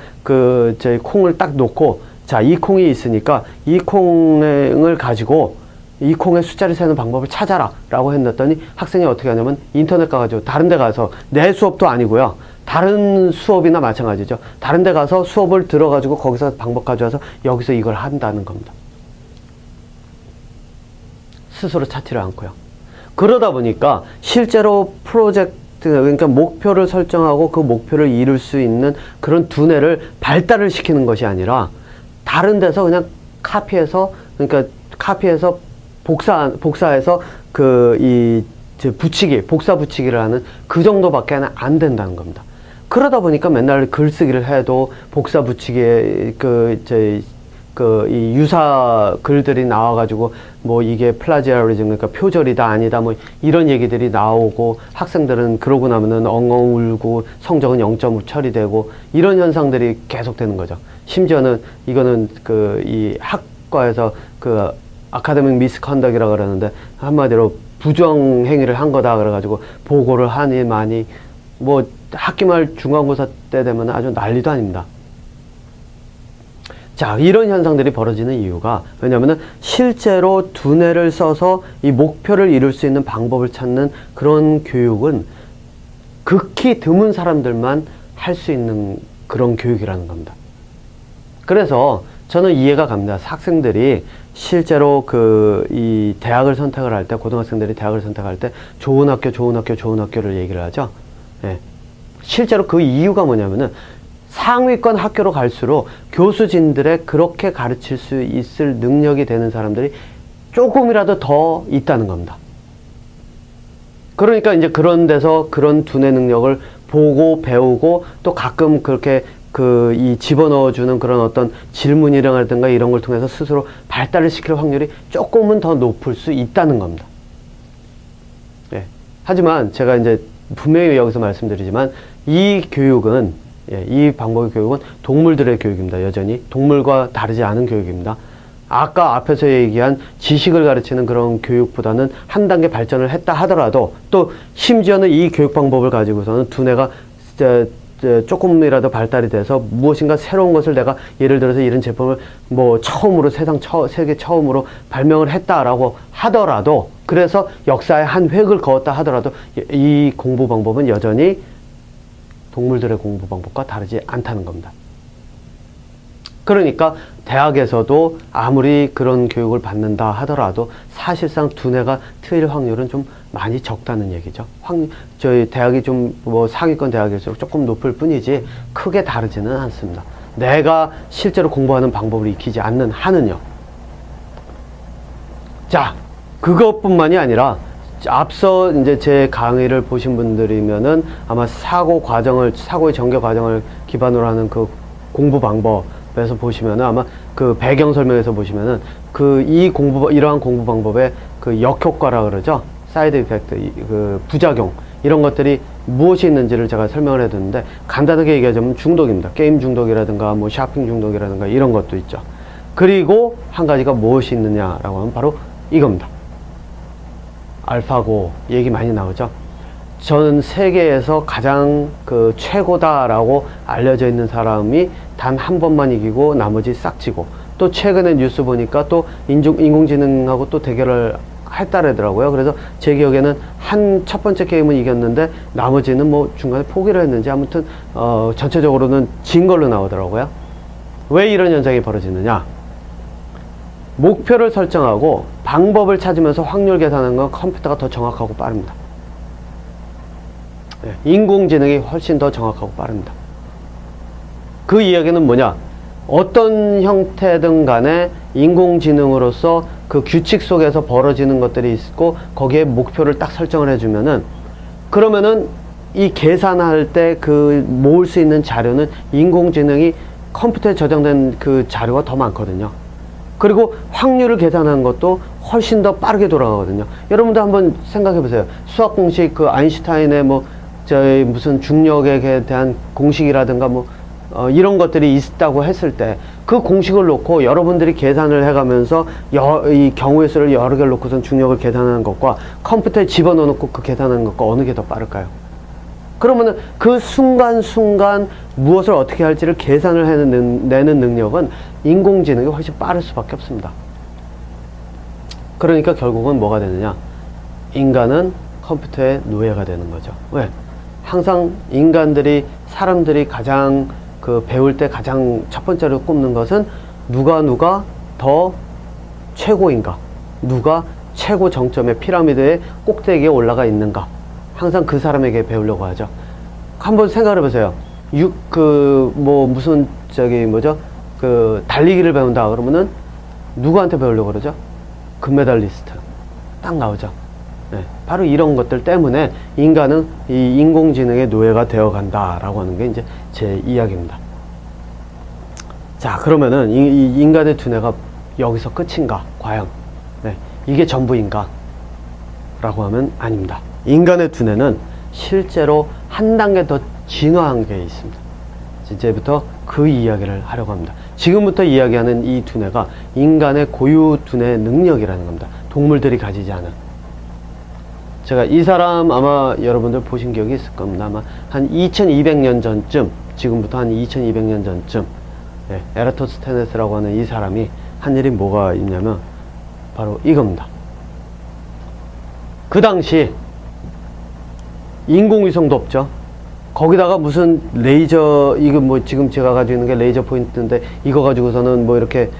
저희 콩을 딱 놓고 자, 이 콩이 있으니까 이 콩을 가지고 이 콩의 숫자를 세는 방법을 찾아라 라고 했더니 학생이 어떻게 하냐면 인터넷 가가지고 다른 데 가서 내 수업도 아니고요. 다른 수업이나 마찬가지죠. 다른 데 가서 수업을 들어가지고 거기서 방법 가져와서 여기서 이걸 한다는 겁니다. 스스로 찾지를 않고요. 그러다 보니까 실제로 그러니까 목표를 설정하고 그 목표를 이룰 수 있는 그런 두뇌를 발달을 시키는 것이 아니라 다른 데서 그냥 카피해서 복사해서 복사 붙이기를 하는 그 정도밖에 안 된다는 겁니다. 그러다 보니까 맨날 글쓰기를 해도 복사 붙이기에 이 유사 글들이 나와가지고 뭐 이게 플라지아리즘, 그러니까 표절이다 아니다 뭐 이런 얘기들이 나오고 학생들은 그러고 나면은 엉엉 울고 성적은 0점으로 처리되고 이런 현상들이 계속되는 거죠. 심지어는 이거는 이 학과에서 아카데믹 미스컨덕이라고 그러는데 한마디로 부정 행위를 한 거다 그래가지고 보고를 하니 많이 뭐 학기말 중간고사 때 되면 아주 난리도 아닙니다. 자, 이런 현상들이 벌어지는 이유가 왜냐면은 실제로 두뇌를 써서 이 목표를 이룰 수 있는 방법을 찾는 그런 교육은 극히 드문 사람들만 할 수 있는 그런 교육이라는 겁니다. 그래서 저는 이해가 갑니다. 학생들이 실제로 이 대학을 선택을 할 때, 고등학생들이 대학을 선택할 때 좋은 학교, 좋은 학교, 좋은 학교를 얘기를 하죠. 예. 실제로 그 이유가 뭐냐면은 상위권 학교로 갈수록 교수진들의 그렇게 가르칠 수 있을 능력이 되는 사람들이 조금이라도 더 있다는 겁니다. 그러니까 이제 그런 데서 그런 두뇌 능력을 보고 배우고 또 가끔 그렇게 이 집어넣어주는 그런 어떤 질문이라든가 이런 걸 통해서 스스로 발달을 시킬 확률이 조금은 더 높을 수 있다는 겁니다. 예. 하지만 제가 이제 분명히 여기서 말씀드리지만 이 교육은 이 방법의 교육은 동물들의 교육입니다. 여전히 동물과 다르지 않은 교육입니다. 아까 앞에서 얘기한 지식을 가르치는 그런 교육보다는 한 단계 발전을 했다 하더라도 또 심지어는 이 교육 방법을 가지고서는 두뇌가 조금이라도 발달이 돼서 무엇인가 새로운 것을 내가 예를 들어서 이런 제품을 뭐 처음으로 세계 처음으로 발명을 했다라고 하더라도 그래서 역사의 한 획을 그었다 하더라도 이 공부 방법은 여전히 동물들의 공부 방법과 다르지 않다는 겁니다. 그러니까 대학에서도 아무리 그런 교육을 받는다 하더라도 사실상 두뇌가 트일 확률은 좀 많이 적다는 얘기죠. 저희 대학이 좀 뭐 상위권 대학일수록 조금 높을 뿐이지 크게 다르지는 않습니다. 내가 실제로 공부하는 방법을 익히지 않는 한은요. 자, 그것뿐만이 아니라 앞서 이제 제 강의를 보신 분들이면은 아마 사고의 전개 과정을 기반으로 하는 그 공부 방법에서 보시면은 아마 그 배경 설명에서 보시면은 이러한 공부 방법의 그 역효과라 그러죠. 사이드 이펙트, 그 부작용, 이런 것들이 무엇이 있는지를 제가 설명을 해드렸는데 간단하게 얘기하자면 중독입니다. 게임 중독이라든가 뭐 쇼핑 중독이라든가 이런 것도 있죠. 그리고 한 가지가 무엇이 있느냐라고 하면 바로 이겁니다. 알파고 얘기 많이 나오죠. 전 세계에서 가장 최고다라고 알려져 있는 사람이 단 한 번만 이기고 나머지 싹 지고, 또 최근에 뉴스 보니까 또 인공지능하고 또 대결을 했다더라고요. 그래서 제 기억에는 첫 번째 게임은 이겼는데 나머지는 뭐 중간에 포기를 했는지 아무튼 전체적으로는 진 걸로 나오더라고요. 왜 이런 현상이 벌어지느냐? 목표를 설정하고 방법을 찾으면서 확률 계산하는 건 컴퓨터가 더 정확하고 빠릅니다. 인공지능이 훨씬 더 정확하고 빠릅니다. 그 이야기는 뭐냐? 어떤 형태든 간에 인공지능으로서 그 규칙 속에서 벌어지는 것들이 있고 거기에 목표를 딱 설정을 해주면은, 그러면은 이 계산할 때 모을 수 있는 자료는 인공지능이 컴퓨터에 저장된 그 자료가 더 많거든요. 그리고 확률을 계산하는 것도 훨씬 더 빠르게 돌아가거든요. 여러분도 한번 생각해 보세요. 수학 공식, 아인슈타인의 무슨 중력에 대한 공식이라든가 이런 것들이 있다고 했을 때 그 공식을 놓고 여러분들이 계산을 해가면서 이 경우의 수를 여러 개를 놓고선 중력을 계산하는 것과 컴퓨터에 집어넣어 놓고 그 계산하는 것과 어느 게 더 빠를까요? 그러면은 그 순간순간 무엇을 어떻게 할지를 계산을 해내는 능력은 인공지능이 훨씬 빠를 수밖에 없습니다. 그러니까 결국은 뭐가 되느냐? 인간은 컴퓨터의 노예가 되는 거죠. 왜? 항상 사람들이 가장 배울 때 가장 첫 번째로 꼽는 것은 누가 더 최고인가? 누가 최고 정점의 피라미드의 꼭대기에 올라가 있는가? 항상 그 사람에게 배우려고 하죠. 한번 생각해 보세요. 달리기를 배운다 그러면은 누구한테 배우려고 그러죠? 금메달리스트. 딱 나오죠. 네, 바로 이런 것들 때문에 인간은 이 인공지능의 노예가 되어 간다라고 하는 게 이제 제 이야기입니다. 자, 그러면은 이 인간의 두뇌가 여기서 끝인가? 과연 네, 이게 전부인가? 라고 하면 아닙니다. 인간의 두뇌는 실제로 한 단계 더 진화한 게 있습니다. 이제부터 그 이야기를 하려고 합니다. 지금부터 이야기하는 이 두뇌가 인간의 고유 두뇌 능력이라는 겁니다. 동물들이 가지지 않은. 제가 이 사람 아마 여러분들 보신 기억이 있을 겁니다. 아마 한 2200년 전쯤, 지금부터 한 2200년 전쯤, 에라토스테네스라고 하는 이 사람이 한 일이 뭐가 있냐면 바로 이겁니다. 그 당시 인공위성도 없죠. 거기다가 무슨 레이저, 이거 뭐 지금 제가 가지고 있는 게 레이저 포인트인데 이거 가지고서는 뭐 이렇게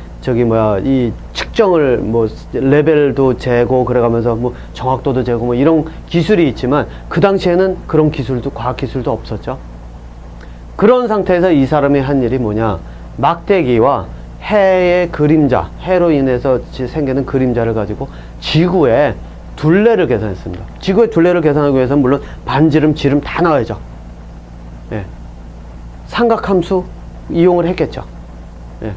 이 측정을 뭐 레벨도 재고 그래가면서 뭐 정확도도 재고 뭐 이런 기술이 있지만 그 당시에는 그런 기술도, 과학 기술도 없었죠. 그런 상태에서 이 사람이 한 일이 뭐냐, 막대기와 해의 그림자, 해로 인해서 생기는 그림자를 가지고 지구의 둘레를 계산했습니다. 지구의 둘레를 계산하기 위해서는 물론 반지름, 지름 다 나와야죠. 예. 삼각함수 이용을 했겠죠. 예.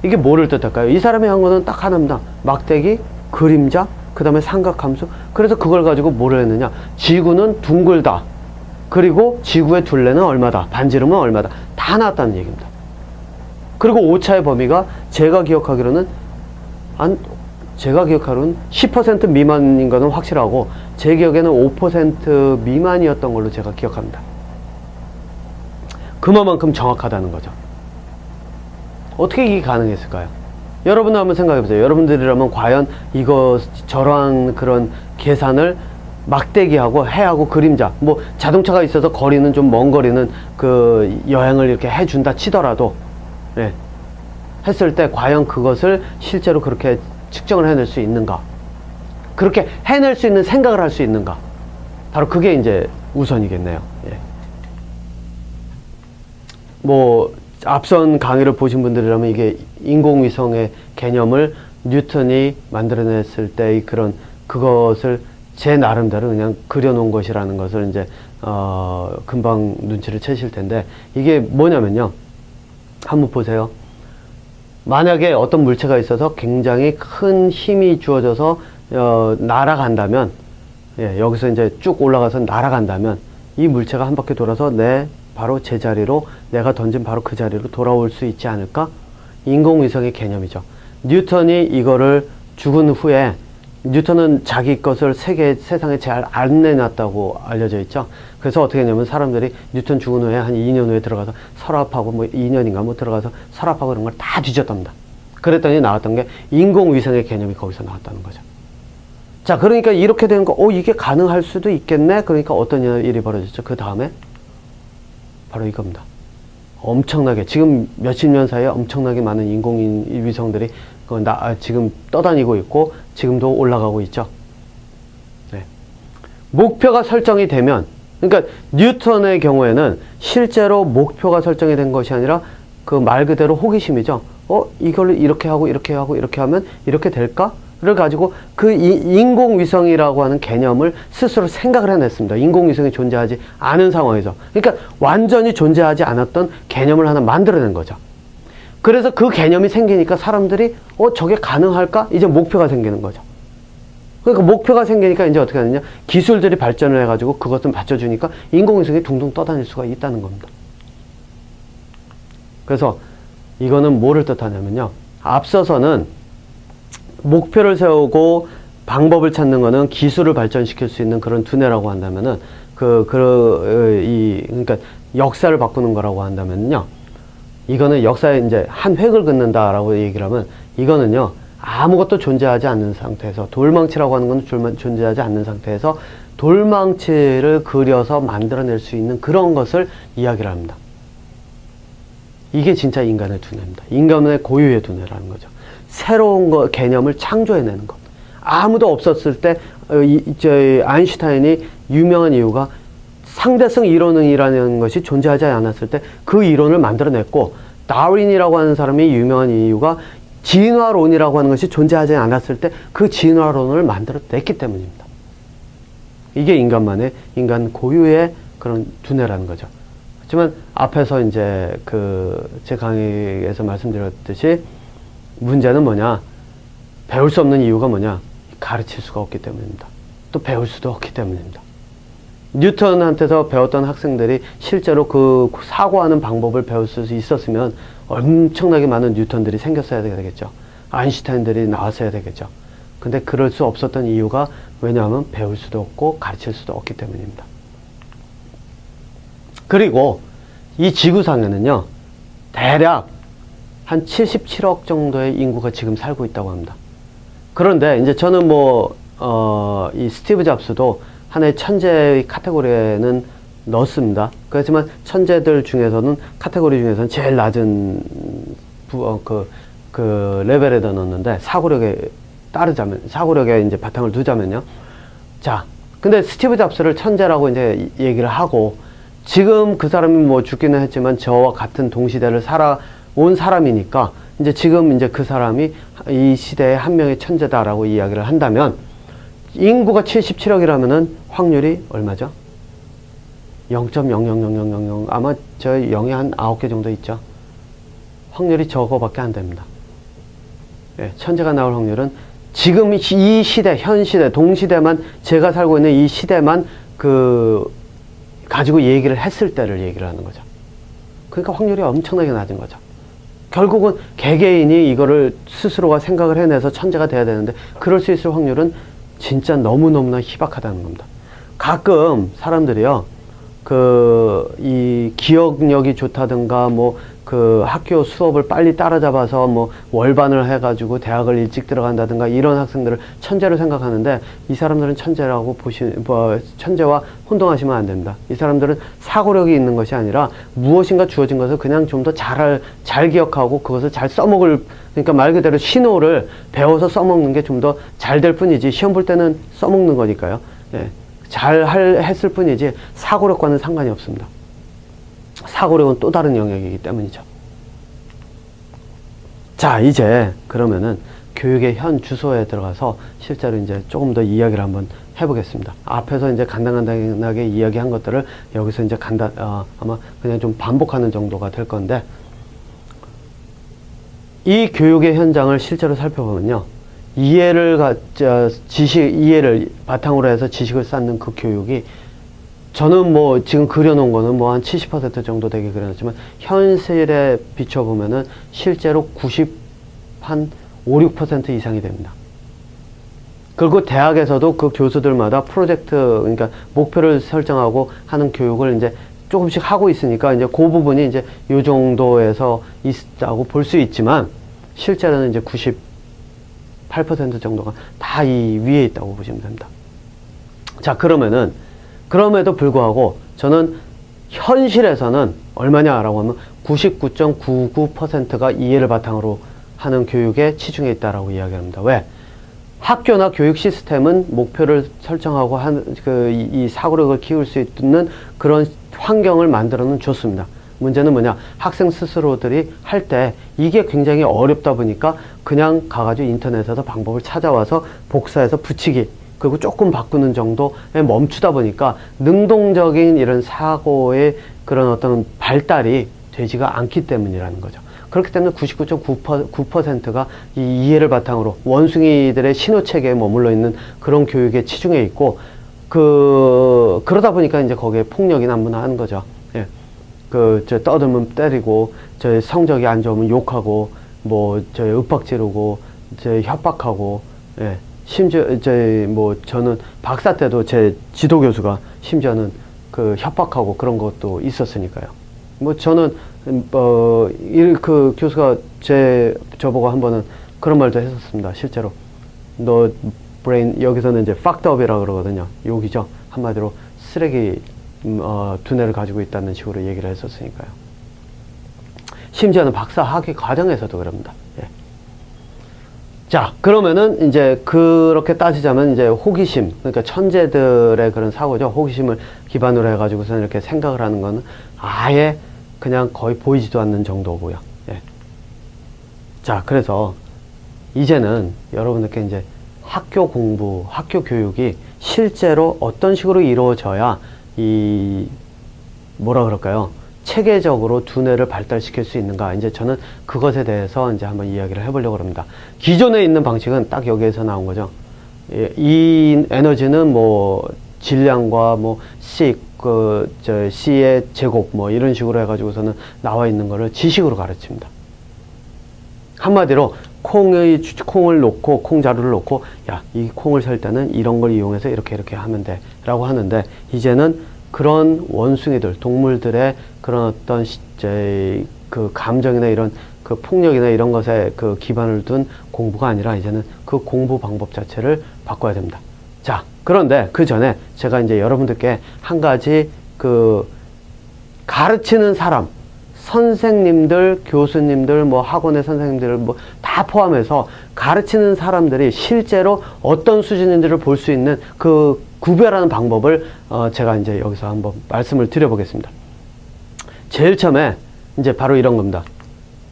이게 뭐를 뜻할까요? 이 사람이 한 거는 딱 하나입니다. 막대기, 그림자, 그 다음에 삼각함수. 그래서 그걸 가지고 뭐를 했느냐, 지구는 둥글다, 그리고 지구의 둘레는 얼마다, 반지름은 얼마다, 다 나왔다는 얘기입니다. 그리고 오차의 범위가 제가 기억하기로는 10% 미만인 거는 확실하고 제 기억에는 5% 미만이었던 걸로 제가 기억합니다. 그만큼 정확하다는 거죠. 어떻게 이게 가능했을까요? 여러분 한번 생각해 보세요. 여러분들이라면 과연 저러한 그런 계산을 막대기하고 해하고 그림자, 뭐 자동차가 있어서 거리는 좀 먼 거리는 그 여행을 이렇게 해준다 치더라도, 예, 했을 때 과연 그것을 실제로 그렇게 측정을 해낼 수 있는가? 그렇게 해낼 수 있는 생각을 할 수 있는가? 바로 그게 이제 우선이겠네요. 예. 뭐 앞선 강의를 보신 분들이라면 이게 인공위성의 개념을 뉴턴이 만들어냈을 때의 그것을 제 나름대로 그냥 그려놓은 것이라는 것을 이제 금방 눈치를 채실 텐데, 이게 뭐냐면요, 한번 보세요. 만약에 어떤 물체가 있어서 굉장히 큰 힘이 주어져서 날아간다면, 예, 여기서 이제 쭉 올라가서 날아간다면 이 물체가 한 바퀴 돌아서 바로 제자리로, 내가 던진 바로 그 자리로 돌아올 수 있지 않을까? 인공위성의 개념이죠. 뉴턴이 이거를 죽은 후에, 뉴턴은 자기 것을 세상에 잘 안 내놨다고 알려져 있죠. 그래서 어떻게 했냐면 사람들이 뉴턴 죽은 후에 한 2년 후에 들어가서 서랍하고 뭐 2년인가 뭐 들어가서 서랍하고 이런 걸 다 뒤졌답니다. 그랬더니 나왔던 게 인공위성의 개념이 거기서 나왔다는 거죠. 자, 그러니까 이렇게 되는 거, 이게 가능할 수도 있겠네? 그러니까 어떤 일이 벌어졌죠? 그 다음에 바로 이겁니다. 엄청나게, 지금 몇십 년 사이에 엄청나게 많은 인공위성들이 지금 떠다니고 있고 지금도 올라가고 있죠. 네. 목표가 설정이 되면, 그러니까 뉴턴의 경우에는 실제로 목표가 설정이 된 것이 아니라 그 말 그대로 호기심이죠. 이걸로 이렇게 하고 이렇게 하고 이렇게 하면 이렇게 될까? 를 가지고 그 인공위성이라고 하는 개념을 스스로 생각을 해냈습니다. 인공위성이 존재하지 않은 상황에서. 그러니까 완전히 존재하지 않았던 개념을 하나 만들어낸 거죠. 그래서 그 개념이 생기니까 사람들이 저게 가능할까? 이제 목표가 생기는 거죠. 그러니까 목표가 생기니까 이제 어떻게 하느냐, 기술들이 발전을 해가지고 그것을 받쳐주니까 인공위성이 둥둥 떠다닐 수가 있다는 겁니다. 그래서 이거는 뭐를 뜻하냐면요, 앞서서는 목표를 세우고 방법을 찾는 거는 기술을 발전시킬 수 있는 그런 두뇌라고 한다면은 그러니까 역사를 바꾸는 거라고 한다면요, 이거는 역사에 이제 한 획을 긋는다라고 얘기를 하면, 이거는요, 아무것도 존재하지 않는 상태에서, 돌망치라고 하는 건 존재하지 않는 상태에서 돌망치를 그려서 만들어낼 수 있는 그런 것을 이야기를 합니다. 이게 진짜 인간의 두뇌입니다. 인간의 고유의 두뇌라는 거죠. 새로운 개념을 창조해내는 것. 아무도 없었을 때 아인슈타인이 유명한 이유가 상대성 이론이라는 것이 존재하지 않았을 때 그 이론을 만들어냈고, 다윈이라고 하는 사람이 유명한 이유가 진화론이라고 하는 것이 존재하지 않았을 때 그 진화론을 만들어냈기 때문입니다. 이게 인간 고유의 그런 두뇌라는 거죠. 하지만 앞에서 이제 제 강의에서 말씀드렸듯이 문제는 뭐냐? 배울 수 없는 이유가 뭐냐? 가르칠 수가 없기 때문입니다. 또 배울 수도 없기 때문입니다. 뉴턴한테서 배웠던 학생들이 실제로 그 사고하는 방법을 배울 수 있었으면 엄청나게 많은 뉴턴들이 생겼어야 되겠죠. 아인슈타인들이 나왔어야 되겠죠. 근데 그럴 수 없었던 이유가 왜냐하면 배울 수도 없고 가르칠 수도 없기 때문입니다. 그리고 이 지구상에는요, 대략 한 77억 정도의 인구가 지금 살고 있다고 합니다. 그런데 이제 저는 이 스티브 잡스도 하나의 천재의 카테고리에는 넣습니다. 그렇지만 천재들 중에서는 카테고리 중에서는 제일 낮은 레벨에다 넣었는데 사고력에 이제 바탕을 두자면요. 자, 근데 스티브 잡스를 천재라고 이제 얘기를 하고 지금 그 사람이 죽기는 했지만 저와 같은 동시대를 살아온 사람이니까 이제 지금 이제 그 사람이 이 시대의 한 명의 천재다라고 이야기를 한다면 인구가 77억이라면은 확률이 얼마죠? 0.0000000 아마 저 0이 한 9개 정도 있죠. 확률이 저거밖에 안 됩니다. 예, 천재가 나올 확률은 지금 이 시대, 현 시대, 동시대만 제가 살고 있는 이 시대만 가지고 얘기를 했을 때를 얘기를 하는 거죠. 그러니까 확률이 엄청나게 낮은 거죠. 결국은 개개인이 이거를 스스로가 생각을 해내서 천재가 돼야 되는데 그럴 수 있을 확률은 진짜 너무너무나 희박하다는 겁니다. 가끔 사람들이요, 이 기억력이 좋다든가, 학교 수업을 빨리 따라잡아서 월반을 해가지고 대학을 일찍 들어간다든가 이런 학생들을 천재로 생각하는데 이 사람들은 천재라고 천재와 혼동하시면 안 됩니다. 이 사람들은 사고력이 있는 것이 아니라 무엇인가 주어진 것을 그냥 좀 더 잘 기억하고 그것을 잘 써먹을, 그러니까 말 그대로 신호를 배워서 써먹는 게 좀 더 잘 될 뿐이지 시험 볼 때는 써먹는 거니까요. 예. 했을 뿐이지 사고력과는 상관이 없습니다. 사고력은 또 다른 영역이기 때문이죠. 자, 이제 그러면은 교육의 현 주소에 들어가서 실제로 이제 조금 더 이야기를 한번 해보겠습니다. 앞에서 이제 간단하게 이야기한 것들을 여기서 이제 아마 그냥 좀 반복하는 정도가 될 건데, 이 교육의 현장을 실제로 살펴보면요, 이해를 바탕으로 해서 지식을 쌓는 그 교육이, 저는 지금 그려놓은 거는 한 70% 정도 되게 그려놨지만, 현실에 비춰보면은 실제로 한 5, 6% 이상이 됩니다. 그리고 대학에서도 그 교수들마다 프로젝트, 그러니까 목표를 설정하고 하는 교육을 이제 조금씩 하고 있으니까 이제 그 부분이 이제 요 정도에서 있다고 볼 수 있지만, 실제로는 이제 98% 정도가 다 이 위에 있다고 보시면 됩니다. 자, 그럼에도 불구하고 저는 현실에서는 얼마냐라고 하면 99.99%가 이해를 바탕으로 하는 교육에 치중해 있다라고 이야기합니다. 왜? 학교나 교육 시스템은 목표를 설정하고 이 사고력을 키울 수 있는 그런 환경을 만들어는 줬습니다. 문제는 뭐냐? 학생 스스로들이 할 때 이게 굉장히 어렵다 보니까 그냥 가가지고 인터넷에서 방법을 찾아와서 복사해서 붙이기, 그리고 조금 바꾸는 정도에 멈추다 보니까 능동적인 이런 사고의 그런 어떤 발달이 되지가 않기 때문이라는 거죠. 그렇기 때문에 99.9%가 이 이해를 바탕으로 원숭이들의 신호체계에 머물러 있는 그런 교육에 치중해 있고, 그러다 보니까 이제 거기에 폭력이 난무하는 거죠. 예. 떠들면 때리고, 성적이 안 좋으면 욕하고, 윽박 지르고, 협박하고, 예. 심지어, 저는 박사 때도 제 지도교수가 심지어는 협박하고 그런 것도 있었으니까요. 저는, 그 교수가 저보고 한 번은 그런 말도 했었습니다. 실제로. 너 브레인, 여기서는 이제 fucked up이라고 그러거든요. 욕이죠. 한마디로 쓰레기, 두뇌를 가지고 있다는 식으로 얘기를 했었으니까요. 심지어는 박사 학위 과정에서도 그럽니다. 예. 자, 그러면은 이제 그렇게 따지자면 이제 호기심, 그러니까 천재들의 그런 사고죠. 호기심을 기반으로 해가지고서는 이렇게 생각을 하는 거는 아예 그냥 거의 보이지도 않는 정도고요. 예. 자, 그래서 이제는 여러분들께 이제 학교 공부, 학교 교육이 실제로 어떤 식으로 이루어져야 뭐라 그럴까요? 체계적으로 두뇌를 발달시킬 수 있는가? 이제 저는 그것에 대해서 이제 한번 이야기를 해보려고 합니다. 기존에 있는 방식은 딱 여기에서 나온 거죠. 이 에너지는 뭐 질량과 뭐 C의 제곱 뭐 이런 식으로 해가지고서는 나와 있는 거를 지식으로 가르칩니다. 한마디로 콩을 놓고 콩자루를 놓고 야, 이 콩을 살 때는 이런 걸 이용해서 이렇게 하면 돼 라고 하는데, 이제는 그런 원숭이들, 동물들의 그런 어떤 그 감정이나 이런 그 폭력이나 이런 것에 그 기반을 둔 공부가 아니라 이제는 그 공부 방법 자체를 바꿔야 됩니다. 자, 그런데 그 전에 제가 이제 여러분들께 한 가지 그 가르치는 사람, 선생님들, 교수님들, 뭐 학원의 선생님들 뭐 다 포함해서 가르치는 사람들이 실제로 어떤 수준인지를 볼 수 있는 그 구별하는 방법을 제가 이제 여기서 한번 말씀을 드려보겠습니다. 제일 처음에 이제 바로 이런 겁니다.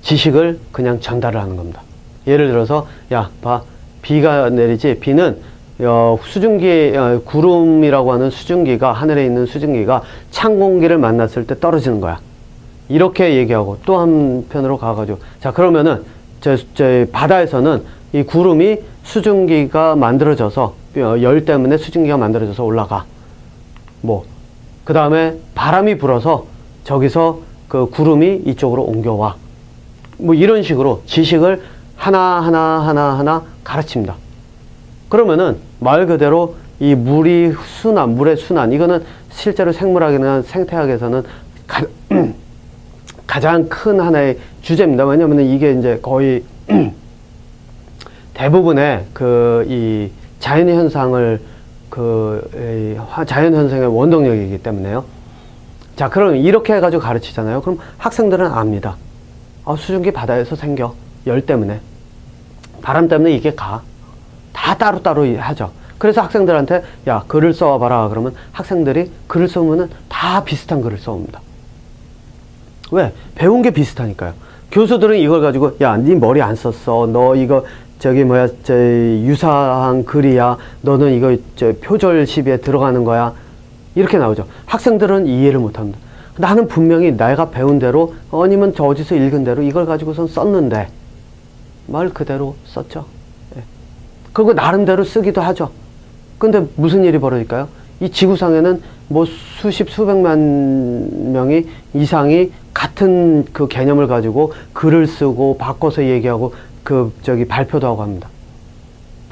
지식을 그냥 전달을 하는 겁니다. 예를 들어서 야, 봐, 비가 내리지. 비는 수증기, 구름이라고 하는 수증기가, 하늘에 있는 수증기가 찬 공기를 만났을 때 떨어지는 거야. 이렇게 얘기하고, 또 한편으로 가가지고, 자, 그러면은 저 바다에서는 이 구름이 수증기가 만들어져서 열 때문에 수증기가 만들어져서 올라가. 뭐 그 다음에 바람이 불어서 저기서 그 구름이 이쪽으로 옮겨와. 뭐 이런 식으로 지식을 하나 가르칩니다. 그러면은 말 그대로 이 물의 순환, 이거는 실제로 생물학이나 생태학에서는 가장 큰 하나의 주제입니다. 왜냐하면 이게 이제 거의 대부분의 이 자연현상의 원동력이기 때문에요. 자, 그럼 이렇게 해가지고 가르치잖아요. 그럼 학생들은 압니다. 수증기 바다에서 생겨. 열 때문에. 바람 때문에 이게 가. 다 따로따로 하죠. 그래서 학생들한테 야, 글을 써와봐라. 그러면 학생들이 글을 써오면은 다 비슷한 글을 써옵니다. 왜? 배운 게 비슷하니까요. 교수들은 이걸 가지고 야, 네 머리 안 썼어. 너 이거 유사한 글이야. 너는 이거 표절 시비에 들어가는 거야. 이렇게 나오죠. 학생들은 이해를 못합니다. 나는 분명히 내가 배운 대로 아니면 저 어디서 읽은 대로 이걸 가지고선 썼는데 말 그대로 썼죠. 예. 그리고 나름대로 쓰기도 하죠. 근데 무슨 일이 벌어질까요? 이 지구상에는 뭐 수백만 명이 이상이 같은 그 개념을 가지고 글을 쓰고 바꿔서 얘기하고 발표도 하고 합니다.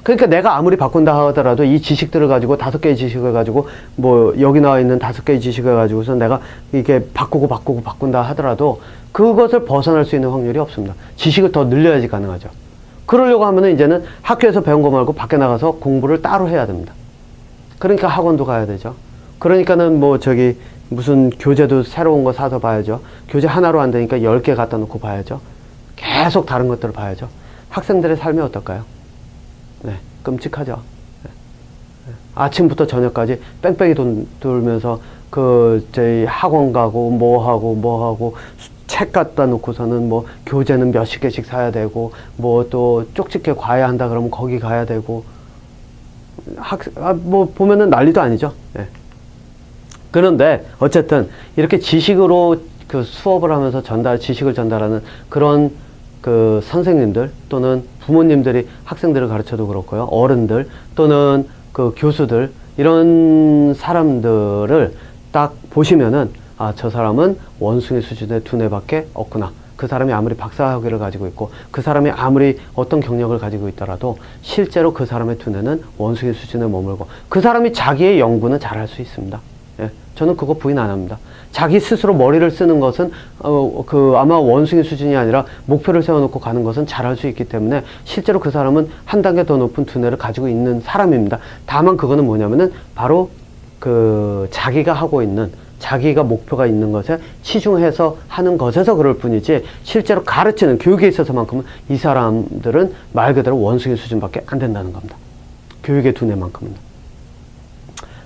그러니까 내가 아무리 바꾼다 하더라도 이 지식들을 가지고 5개의 지식을 가지고 뭐 여기 나와 있는 5개의 지식을 가지고서 내가 이게 바꾼다 하더라도 그것을 벗어날 수 있는 확률이 없습니다. 지식을 더 늘려야지 가능하죠. 그러려고 하면은 이제는 학교에서 배운 거 말고 밖에 나가서 공부를 따로 해야 됩니다. 그러니까 학원도 가야 되죠. 그러니까는 무슨 교재도 새로운 거 사서 봐야죠. 교재 하나로 안 되니까 10개 갖다 놓고 봐야죠. 계속 다른 것들을 봐야죠. 학생들의 삶이 어떨까요? 네, 끔찍하죠. 네. 아침부터 저녁까지 뺑뺑이 돌면서 저희 학원 가고 뭐 하고 책 갖다 놓고서는 뭐 교재는 몇십 개씩 사야 되고 뭐 또 쪽집게 과외 한다 그러면 거기 가야 되고 뭐 보면은 난리도 아니죠. 네. 그런데 어쨌든 이렇게 지식으로 그 수업을 하면서 지식을 전달하는 그런 그 선생님들 또는 부모님들이 학생들을 가르쳐도 그렇고요. 어른들 또는 그 교수들, 이런 사람들을 딱 보시면은 저 사람은 원숭이 수준의 두뇌밖에 없구나. 그 사람이 아무리 박사학위를 가지고 있고 그 사람이 아무리 어떤 경력을 가지고 있더라도 실제로 그 사람의 두뇌는 원숭이 수준에 머물고 그 사람이 자기의 연구는 잘할 수 있습니다. 예, 저는 그거 부인 안 합니다. 자기 스스로 머리를 쓰는 것은 아마 원숭이 수준이 아니라 목표를 세워놓고 가는 것은 잘할 수 있기 때문에 실제로 그 사람은 한 단계 더 높은 두뇌를 가지고 있는 사람입니다. 다만 그거는 뭐냐면은 바로 자기가 하고 있는, 자기가 목표가 있는 것에 치중해서 하는 것에서 그럴 뿐이지 실제로 가르치는 교육에 있어서만큼은 이 사람들은 말 그대로 원숭이 수준밖에 안 된다는 겁니다. 교육의 두뇌만큼은.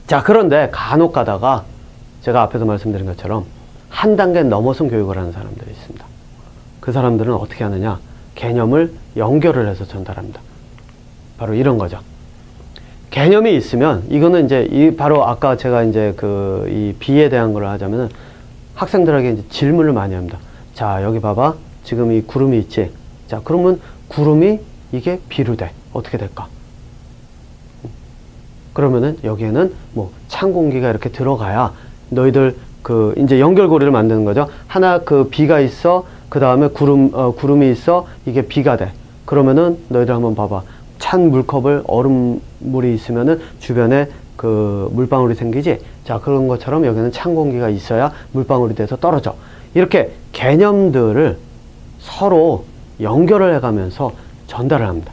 자, 그런데 간혹 가다가 제가 앞에서 말씀드린 것처럼 한 단계 넘어선 교육을 하는 사람들이 있습니다. 그 사람들은 어떻게 하느냐? 개념을 연결을 해서 전달합니다. 바로 이런 거죠. 개념이 있으면 이거는 이제 바로 아까 제가 이제 이 비에 대한 걸 하자면은 학생들에게 이제 질문을 많이 합니다. 자, 여기 봐봐. 지금 이 구름이 있지? 자, 그러면 구름이 이게 비로 돼. 어떻게 될까? 그러면은 여기에는 뭐 찬 공기가 이렇게 들어가야 너희들 그 이제 연결고리를 만드는 거죠. 하나 그 비가 있어. 그 다음에 구름이 있어. 이게 비가 돼. 그러면은 너희들 한번 봐봐. 찬 물컵을 얼음물이 있으면은 주변에 그 물방울이 생기지. 자, 그런 것처럼 여기는 찬 공기가 있어야 물방울이 돼서 떨어져. 이렇게 개념들을 서로 연결을 해가면서 전달을 합니다.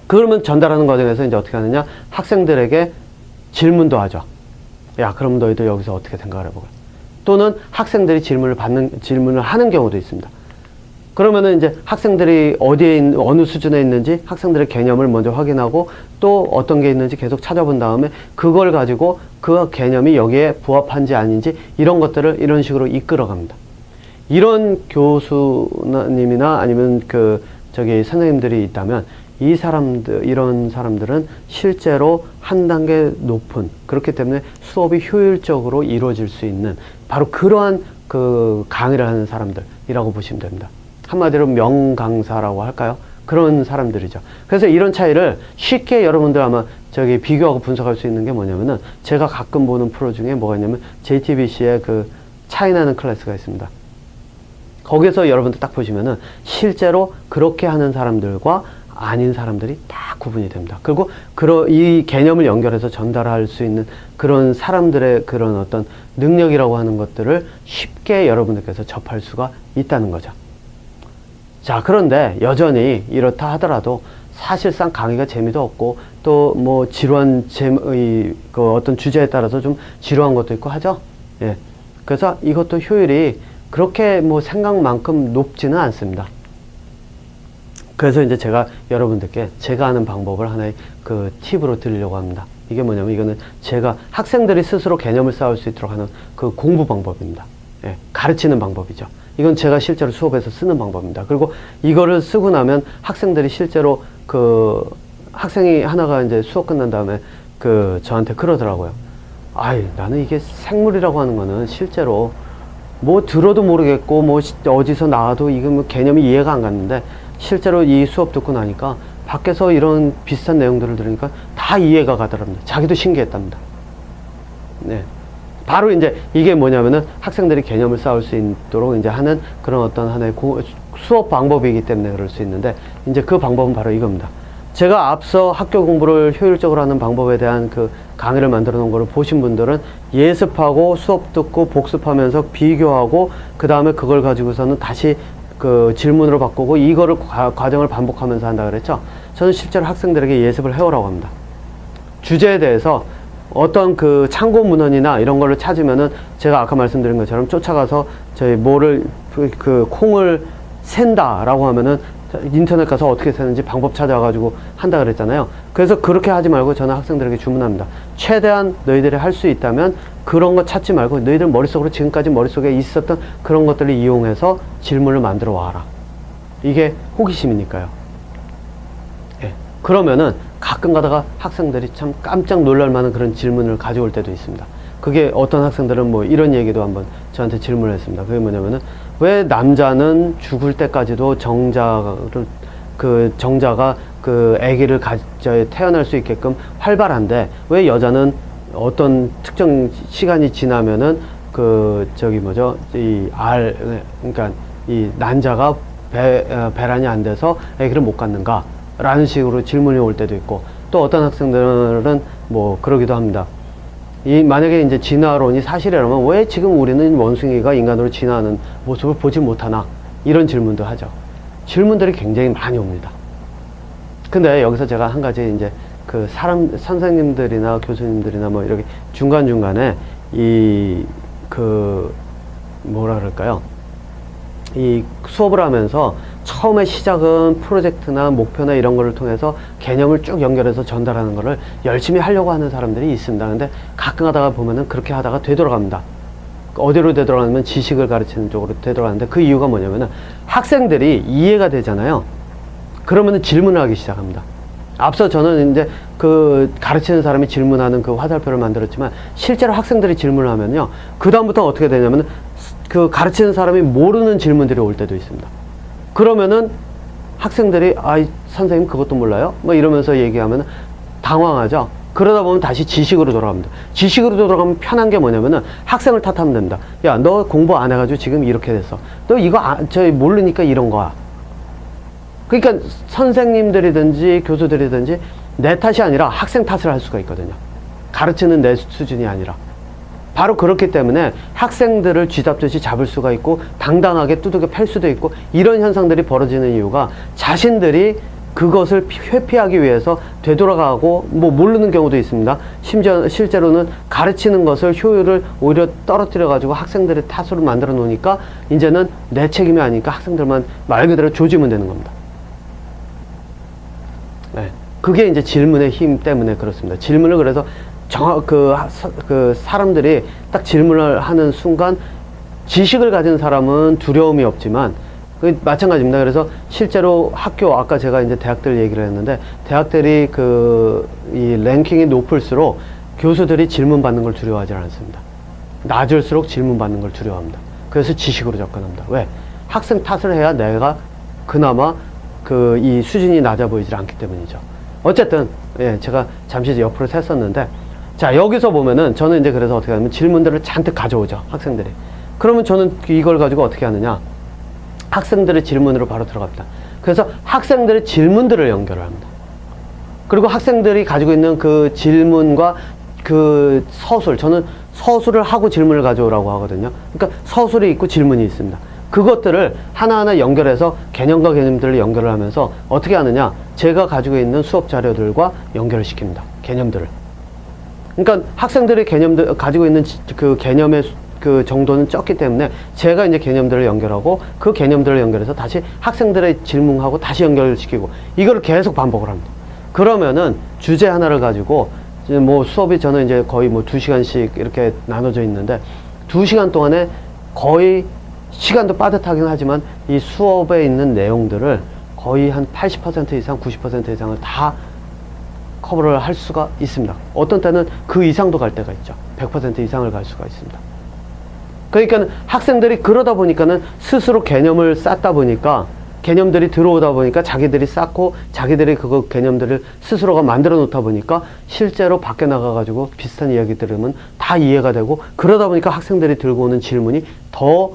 그러면 전달하는 과정에서 이제 어떻게 하느냐? 학생들에게 질문도 하죠. 야, 그럼 너희들 여기서 어떻게 생각을 해보게? 또는 학생들이 질문을 하는 경우도 있습니다. 그러면은 이제 학생들이 어느 수준에 있는지 학생들의 개념을 먼저 확인하고 또 어떤 게 있는지 계속 찾아본 다음에 그걸 가지고 그 개념이 여기에 부합한지 아닌지 이런 것들을 이런 식으로 이끌어 갑니다. 이런 교수님이나 아니면 선생님들이 있다면 이런 사람들은 실제로 한 단계 높은, 그렇기 때문에 수업이 효율적으로 이루어질 수 있는 바로 그러한 그 강의를 하는 사람들이라고 보시면 됩니다. 한마디로 명강사라고 할까요? 그런 사람들이죠. 그래서 이런 차이를 쉽게 여러분들 아마 비교하고 분석할 수 있는 게 뭐냐면은 제가 가끔 보는 프로 중에 뭐가 있냐면 JTBC의 그 차이나는 클래스가 있습니다. 거기서 여러분들 딱 보시면은 실제로 그렇게 하는 사람들과 아닌 사람들이 다 구분이 됩니다. 그리고 이 개념을 연결해서 전달할 수 있는 그런 사람들의 그런 어떤 능력이라고 하는 것들을 쉽게 여러분들께서 접할 수가 있다는 거죠. 자, 그런데 여전히 이렇다 하더라도 사실상 강의가 재미도 없고 또 뭐 그 어떤 주제에 따라서 좀 지루한 것도 있고 하죠. 예. 그래서 이것도 효율이 그렇게 뭐 생각만큼 높지는 않습니다. 그래서 이제 제가 여러분들께 제가 하는 방법을 하나의 그 팁으로 드리려고 합니다. 이게 뭐냐면 이거는 제가 학생들이 스스로 개념을 쌓을 수 있도록 하는 그 공부 방법입니다. 예, 가르치는 방법이죠. 이건 제가 실제로 수업에서 쓰는 방법입니다. 그리고 이거를 쓰고 나면 학생들이 실제로 학생이 하나가 이제 수업 끝난 다음에 저한테 그러더라고요. 아이, 나는 이게 생물이라고 하는 거는 실제로 뭐 들어도 모르겠고 뭐 어디서 나와도 이거 뭐 개념이 이해가 안 갔는데 실제로 이 수업 듣고 나니까 밖에서 이런 비슷한 내용들을 들으니까 다 이해가 가더랍니다. 자기도 신기했답니다. 네. 바로 이제 이게 뭐냐면은 학생들이 개념을 쌓을 수 있도록 이제 하는 그런 어떤 하나의 수업 방법이기 때문에 그럴 수 있는데 이제 그 방법은 바로 이겁니다. 제가 앞서 학교 공부를 효율적으로 하는 방법에 대한 그 강의를 만들어 놓은 거를 보신 분들은 예습하고 수업 듣고 복습하면서 비교하고 그 다음에 그걸 가지고서는 다시 그 질문으로 바꾸고 이거를 과정을 반복하면서 한다 그랬죠. 저는 실제로 학생들에게 예습을 해오라고 합니다. 주제에 대해서 어떤 그 참고 문헌이나 이런 거를 찾으면은 제가 아까 말씀드린 것처럼 쫓아가서 콩을 샌다라고 하면은 인터넷 가서 어떻게 세는지 방법 찾아가지고 한다 그랬잖아요. 그래서 그렇게 하지 말고 저는 학생들에게 주문합니다. 최대한 너희들이 할 수 있다면 그런 거 찾지 말고 너희들 머릿속으로 지금까지 머릿속에 있었던 그런 것들을 이용해서 질문을 만들어 와라. 이게 호기심이니까요. 예. 그러면은 가끔 가다가 학생들이 참 깜짝 놀랄 만한 그런 질문을 가져올 때도 있습니다. 그게 어떤 학생들은 뭐 이런 얘기도 한번 저한테 질문을 했습니다. 그게 뭐냐면은 왜 남자는 죽을 때까지도 정자가 아기를 태어날 수 있게끔 활발한데 왜 여자는 어떤 특정 시간이 지나면은 그러니까 이 난자가 배란이 안 돼서 아기를 못 갖는가? 라는 식으로 질문이 올 때도 있고 또 어떤 학생들은 뭐 그러기도 합니다. 만약에 이제 진화론이 사실이라면 왜 지금 우리는 원숭이가 인간으로 진화하는 모습을 보지 못하나? 이런 질문도 하죠. 질문들이 굉장히 많이 옵니다. 근데 여기서 제가 한 가지 이제 선생님들이나 교수님들이나 뭐 이렇게 중간중간에 뭐라 그럴까요? 이 수업을 하면서 처음에 시작은 프로젝트나 목표나 이런 거를 통해서 개념을 쭉 연결해서 전달하는 거를 열심히 하려고 하는 사람들이 있습니다. 근데 가끔 하다가 보면은 그렇게 하다가 되돌아갑니다. 어디로 되돌아가냐면 지식을 가르치는 쪽으로 되돌아가는데 그 이유가 뭐냐면은 학생들이 이해가 되잖아요. 그러면은 질문을 하기 시작합니다. 앞서 저는 이제 그 가르치는 사람이 질문하는 그 화살표를 만들었지만 실제로 학생들이 질문을 하면요. 그다음부터 어떻게 되냐면 그 가르치는 사람이 모르는 질문들이 올 때도 있습니다. 그러면은 학생들이 선생님 그것도 몰라요? 뭐 이러면서 얘기하면 당황하죠. 그러다 보면 다시 지식으로 돌아갑니다. 지식으로 돌아가면 편한 게 뭐냐면은 학생을 탓하면 됩니다. 야, 너 공부 안 해가지고 지금 이렇게 됐어. 너 이거 저희 모르니까 이런 거야. 그러니까 선생님들이든지 교수들이든지 내 탓이 아니라 학생 탓을 할 수가 있거든요. 가르치는 내 수준이 아니라. 바로 그렇기 때문에 학생들을 쥐잡듯이 잡을 수가 있고 당당하게 두들겨 팰 수도 있고 이런 현상들이 벌어지는 이유가 자신들이 그것을 회피하기 위해서 되돌아가고 뭐 모르는 경우도 있습니다. 심지어 실제로는 가르치는 것을 효율을 오히려 떨어뜨려 가지고 학생들의 탓으로 만들어 놓으니까 이제는 내 책임이 아니니까 학생들만 말 그대로 조지면 되는 겁니다. 네. 그게 이제 질문의 힘 때문에 그렇습니다. 질문을 그래서 사람들이 딱 질문을 하는 순간 지식을 가진 사람은 두려움이 없지만 마찬가지입니다. 그래서 실제로 학교, 아까 제가 이제 대학들 얘기를 했는데, 대학들이 이 랭킹이 높을수록 교수들이 질문 받는 걸 두려워하지 않습니다. 낮을수록 질문 받는 걸 두려워합니다. 그래서 지식으로 접근합니다. 왜? 학생 탓을 해야 내가 그나마 이 수준이 낮아 보이질 않기 때문이죠. 어쨌든, 예, 제가 잠시 옆으로 샜었는데, 자, 여기서 보면은 저는 이제 그래서 어떻게 하냐면 질문들을 잔뜩 가져오죠. 학생들이. 그러면 저는 이걸 가지고 어떻게 하느냐. 학생들의 질문으로 바로 들어갑니다. 그래서 학생들의 질문들을 연결을 합니다. 그리고 학생들이 가지고 있는 그 질문과 그 서술, 저는 서술을 하고 질문을 가져오라고 하거든요. 그러니까 서술이 있고 질문이 있습니다. 그것들을 하나하나 연결해서 개념과 개념들을 연결을 하면서 어떻게 하느냐. 제가 가지고 있는 수업 자료들과 연결을 시킵니다. 개념들을. 그러니까 학생들의 개념들, 가지고 있는 그 개념의 그 정도는 적기 때문에 제가 이제 개념들을 연결하고 그 개념들을 연결해서 다시 학생들의 질문하고 다시 연결시키고 이거를 계속 반복을 합니다. 그러면은 주제 하나를 가지고 이제 뭐 수업이 저는 이제 거의 뭐 2시간씩 이렇게 나눠져 있는데 2시간 동안에 거의 시간도 빠듯하긴 하지만 이 수업에 있는 내용들을 거의 한 80% 이상, 90% 이상을 다 커버를 할 수가 있습니다. 어떤 때는 그 이상도 갈 때가 있죠. 100% 이상을 갈 수가 있습니다. 그러니까 학생들이 그러다 보니까는 스스로 개념을 쌓다 보니까 개념들이 들어오다 보니까 자기들이 쌓고 자기들이 그거 개념들을 스스로가 만들어 놓다 보니까 실제로 밖에 나가가지고 비슷한 이야기 들으면 다 이해가 되고 그러다 보니까 학생들이 들고 오는 질문이 더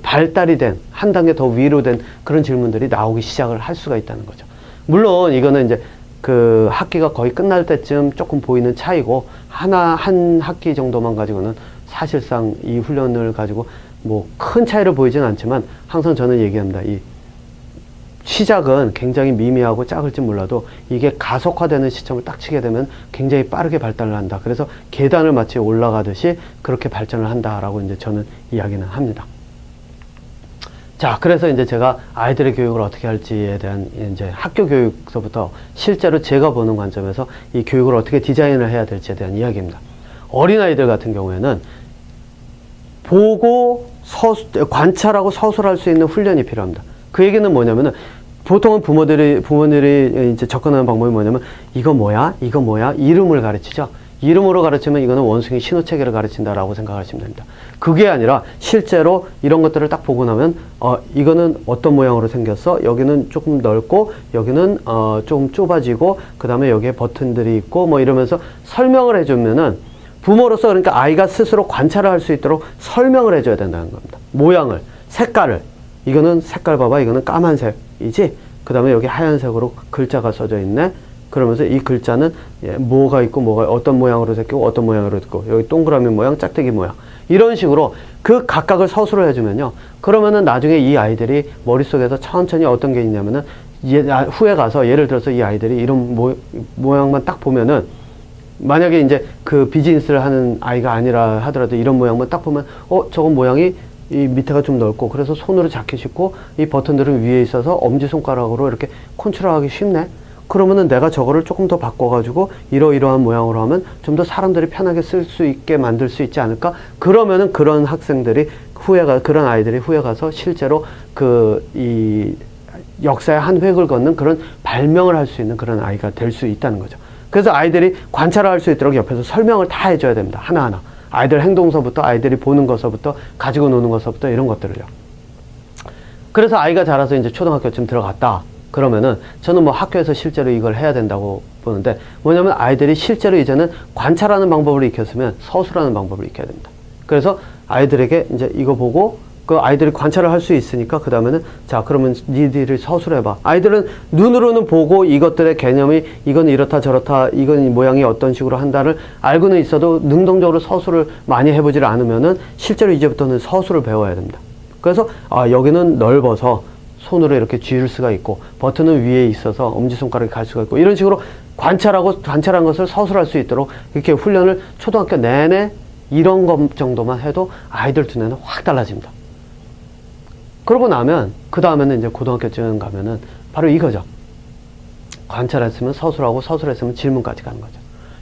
발달이 된 한 단계 더 위로 된 그런 질문들이 나오기 시작을 할 수가 있다는 거죠. 물론 이거는 이제 그 학기가 거의 끝날 때쯤 조금 보이는 차이고 한 학기 정도만 가지고는 사실상 이 훈련을 가지고 뭐 큰 차이를 보이진 않지만 항상 저는 얘기합니다. 이 시작은 굉장히 미미하고 작을지 몰라도 이게 가속화되는 시점을 딱 치게 되면 굉장히 빠르게 발달을 한다. 그래서 계단을 마치 올라가듯이 그렇게 발전을 한다라고 이제 저는 이야기는 합니다. 자, 그래서 이제 제가 아이들의 교육을 어떻게 할지에 대한 이제 학교 교육서부터 실제로 제가 보는 관점에서 이 교육을 어떻게 디자인을 해야 될지에 대한 이야기입니다. 어린아이들 같은 경우에는 보고 관찰하고 서술할 수 있는 훈련이 필요합니다. 그 얘기는 뭐냐면은 보통은 부모들이 이제 접근하는 방법이 뭐냐면 이거 뭐야? 이거 뭐야? 이름을 가르치죠. 이름으로 가르치면 이거는 원숭이 신호체계를 가르친다라고 생각하시면 됩니다. 그게 아니라 실제로 이런 것들을 딱 보고 나면 이거는 어떤 모양으로 생겼어? 여기는 조금 넓고 여기는 조금 좁아지고 그 다음에 여기에 버튼들이 있고 뭐 이러면서 설명을 해주면은 부모로서 그러니까 아이가 스스로 관찰을 할 수 있도록 설명을 해줘야 된다는 겁니다. 모양을, 색깔을. 이거는 색깔 봐봐. 이거는 까만색이지? 그 다음에 여기 하얀색으로 글자가 써져 있네. 그러면서 이 글자는 뭐가 있고 뭐가 어떤 모양으로 생기고 어떤 모양으로 있고 여기 동그라미 모양, 짝대기 모양. 이런 식으로 그 각각을 서술을 해주면요. 그러면은 나중에 이 아이들이 머릿속에서 천천히 어떤 게 있냐면은 후에 가서 예를 들어서 이 아이들이 이런 모양만 딱 보면은 만약에 이제 그 비즈니스를 하는 아이가 아니라 하더라도 이런 모양만 딱 보면 저건 모양이 이 밑에가 좀 넓고 그래서 손으로 잡기 쉽고 이 버튼들은 위에 있어서 엄지손가락으로 이렇게 컨트롤하기 쉽네. 그러면은 내가 저거를 조금 더 바꿔가지고 이러이러한 모양으로 하면 좀 더 사람들이 편하게 쓸 수 있게 만들 수 있지 않을까? 그러면은 그런 학생들이 그런 아이들이 후에 가서 실제로 역사의 한 획을 걷는 그런 발명을 할 수 있는 그런 아이가 될 수 있다는 거죠. 그래서 아이들이 관찰을 할 수 있도록 옆에서 설명을 다 해줘야 됩니다. 하나하나. 아이들 행동서부터, 아이들이 보는 것서부터, 가지고 노는 것서부터 이런 것들을요. 그래서 아이가 자라서 이제 초등학교쯤 들어갔다. 그러면은 저는 뭐 학교에서 실제로 이걸 해야 된다고 보는데, 뭐냐면 아이들이 실제로 이제는 관찰하는 방법을 익혔으면 서술하는 방법을 익혀야 됩니다. 그래서 아이들에게 이제 이거 보고 그 아이들이 관찰을 할 수 있으니까 그 다음에는 자 그러면 니들이 서술해봐. 아이들은 눈으로는 보고 이것들의 개념이 이건 이렇다 저렇다 이건 모양이 어떤 식으로 한다를 알고는 있어도 능동적으로 서술을 많이 해보질 않으면은 실제로 이제부터는 서술을 배워야 됩니다. 그래서 여기는 넓어서 손으로 이렇게 쥐를 수가 있고 버튼은 위에 있어서 엄지손가락이 갈 수가 있고 이런 식으로 관찰한 것을 서술할 수 있도록 이렇게 훈련을 초등학교 내내 이런 것 정도만 해도 아이들 두뇌는 확 달라집니다. 그러고 나면 그 다음에는 이제 고등학교쯤 가면은 바로 이거죠. 관찰했으면 서술하고 서술했으면 질문까지 가는 거죠.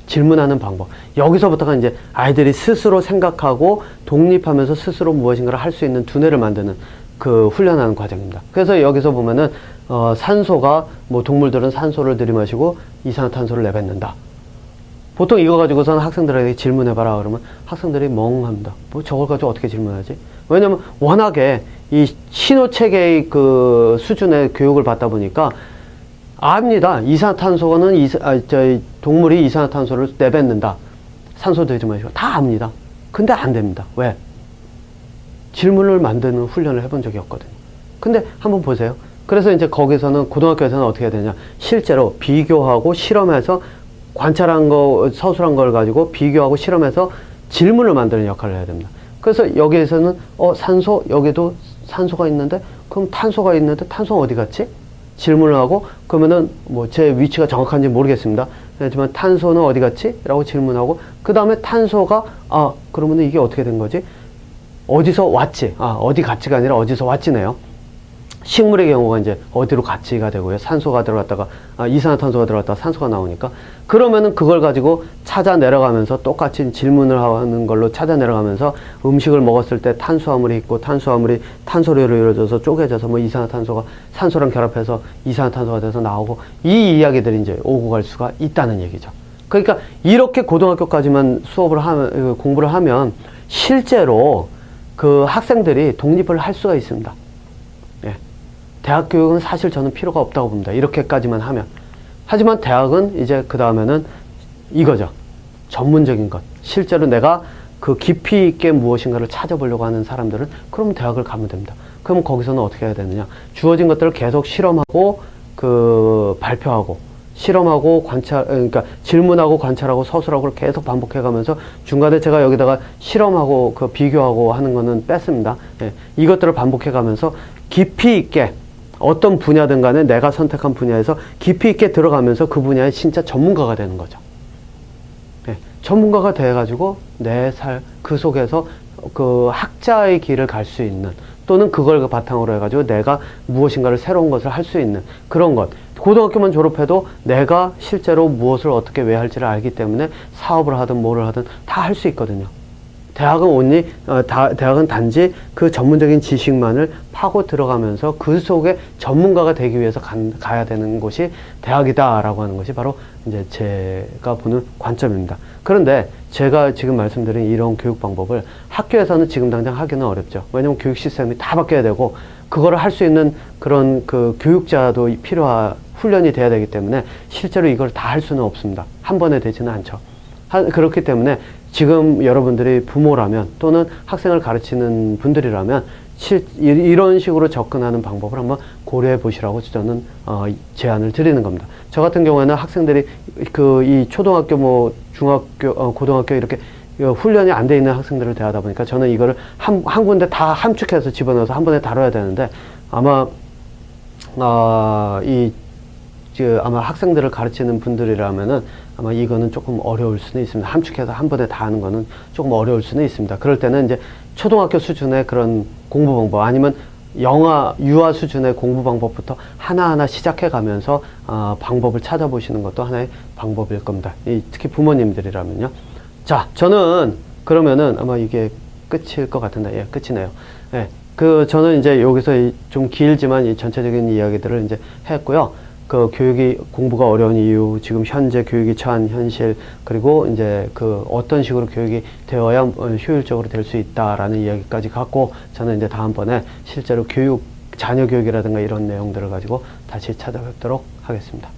질문하는 방법. 여기서부터가 이제 아이들이 스스로 생각하고 독립하면서 스스로 무엇인가를 할 수 있는 두뇌를 만드는 그 훈련하는 과정입니다. 그래서 여기서 보면은 산소가 뭐 동물들은 산소를 들이마시고 이산화탄소를 내뱉는다. 보통 이거 가지고서는 학생들에게 질문해봐라 그러면 학생들이 멍합니다. 뭐 저걸 가지고 어떻게 질문하지? 왜냐면 워낙에 이 신호체계의 그 수준의 교육을 받다 보니까 압니다. 이산화탄소는 동물이 이산화탄소를 내뱉는다. 산소 들이마시고 다 압니다. 근데 안 됩니다. 왜? 질문을 만드는 훈련을 해본 적이 없거든요. 근데 한번 보세요. 그래서 이제 거기서는 고등학교에서는 어떻게 해야 되냐? 실제로 비교하고 실험해서 관찰한 거, 서술한 걸 가지고 비교하고 실험해서 질문을 만드는 역할을 해야 됩니다. 그래서 여기에서는 산소, 여기도 산소가 있는데 그럼 탄소가 있는데 탄소는 어디 갔지? 질문을 하고 그러면은 뭐 제 위치가 정확한지 모르겠습니다. 하지만 탄소는 어디 갔지? 라고 질문하고 그 다음에 탄소가 그러면은 이게 어떻게 된 거지? 어디서 왔지? 어디 갔지가 아니라 어디서 왔지네요. 식물의 경우가 이제 어디로 갔지가 되고요. 산소가 들어갔다가 이산화탄소가 들어갔다가 산소가 나오니까 그러면은 그걸 가지고 찾아 내려가면서 똑같이 질문을 하는 걸로 찾아 내려가면서 음식을 먹었을 때 탄수화물이 있고 탄수화물이 탄소류로 이루어져서 쪼개져서 뭐 이산화탄소가 산소랑 결합해서 이산화탄소가 돼서 나오고 이 이야기들이 이제 오고 갈 수가 있다는 얘기죠. 그러니까 이렇게 고등학교까지만 공부를 하면 실제로 그 학생들이 독립을 할 수가 있습니다. 예. 대학 교육은 사실 저는 필요가 없다고 봅니다. 이렇게까지만 하면. 하지만 대학은 이제 그 다음에는 이거죠. 전문적인 것. 실제로 내가 그 깊이 있게 무엇인가를 찾아보려고 하는 사람들은 그럼 대학을 가면 됩니다. 그럼 거기서는 어떻게 해야 되느냐. 주어진 것들을 계속 실험하고 발표하고 실험하고 그러니까 질문하고 관찰하고 서술하고 계속 반복해 가면서 중간에 제가 여기다가 실험하고 비교하고 하는 거는 뺐습니다. 예. 이것들을 반복해 가면서 깊이 있게 어떤 분야든 간에 내가 선택한 분야에서 깊이 있게 들어가면서 그 분야의 진짜 전문가가 되는 거죠. 예. 전문가가 돼 가지고 그 속에서 그 학자의 길을 갈 수 있는 또는 그걸 바탕으로 해가지고 내가 무엇인가를 새로운 것을 할 수 있는 그런 것. 고등학교만 졸업해도 내가 실제로 무엇을 어떻게 왜 할지를 알기 때문에 사업을 하든 뭐를 하든 다 할 수 있거든요. 대학은 단지 그 전문적인 지식만을 파고 들어가면서 그 속에 전문가가 되기 위해서 가야 되는 곳이 대학이다라고 하는 것이 바로 이제 제가 보는 관점입니다. 그런데 제가 지금 말씀드린 이런 교육 방법을 학교에서는 지금 당장 하기는 어렵죠. 왜냐면 교육 시스템이 다 바뀌어야 되고 그거를 할 수 있는 그런 그 교육자도 훈련이 돼야 되기 때문에 실제로 이걸 다 할 수는 없습니다. 한 번에 되지는 않죠. 그렇기 때문에 지금 여러분들이 부모라면 또는 학생을 가르치는 분들이라면 이런 식으로 접근하는 방법을 한번 고려해 보시라고 저는 제안을 드리는 겁니다. 저 같은 경우에는 학생들이 이 초등학교 중학교 고등학교 이렇게 훈련이 안 돼 있는 학생들을 대하다 보니까 저는 이거를 한 군데 다 함축해서 집어넣어서 한 번에 다뤄야 되는데 아마 아마 학생들을 가르치는 분들이라면은 아마 이거는 조금 어려울 수는 있습니다. 함축해서 한 번에 다 하는 거는 조금 어려울 수는 있습니다. 그럴 때는 이제 초등학교 수준의 그런 공부 방법 아니면 유아 수준의 공부 방법부터 하나하나 시작해 가면서 방법을 찾아보시는 것도 하나의 방법일 겁니다. 특히 부모님들이라면요. 자, 저는 그러면은 아마 이게 끝일 것 같은데, 예, 끝이네요. 예. 저는 이제 여기서 좀 길지만 이 전체적인 이야기들을 이제 했고요. 교육이 공부가 어려운 이유, 지금 현재 교육이 처한 현실, 그리고 이제 어떤 식으로 교육이 되어야 효율적으로 될 수 있다라는 이야기까지 갖고, 저는 이제 다음번에 실제로 자녀 교육이라든가 이런 내용들을 가지고 다시 찾아뵙도록 하겠습니다.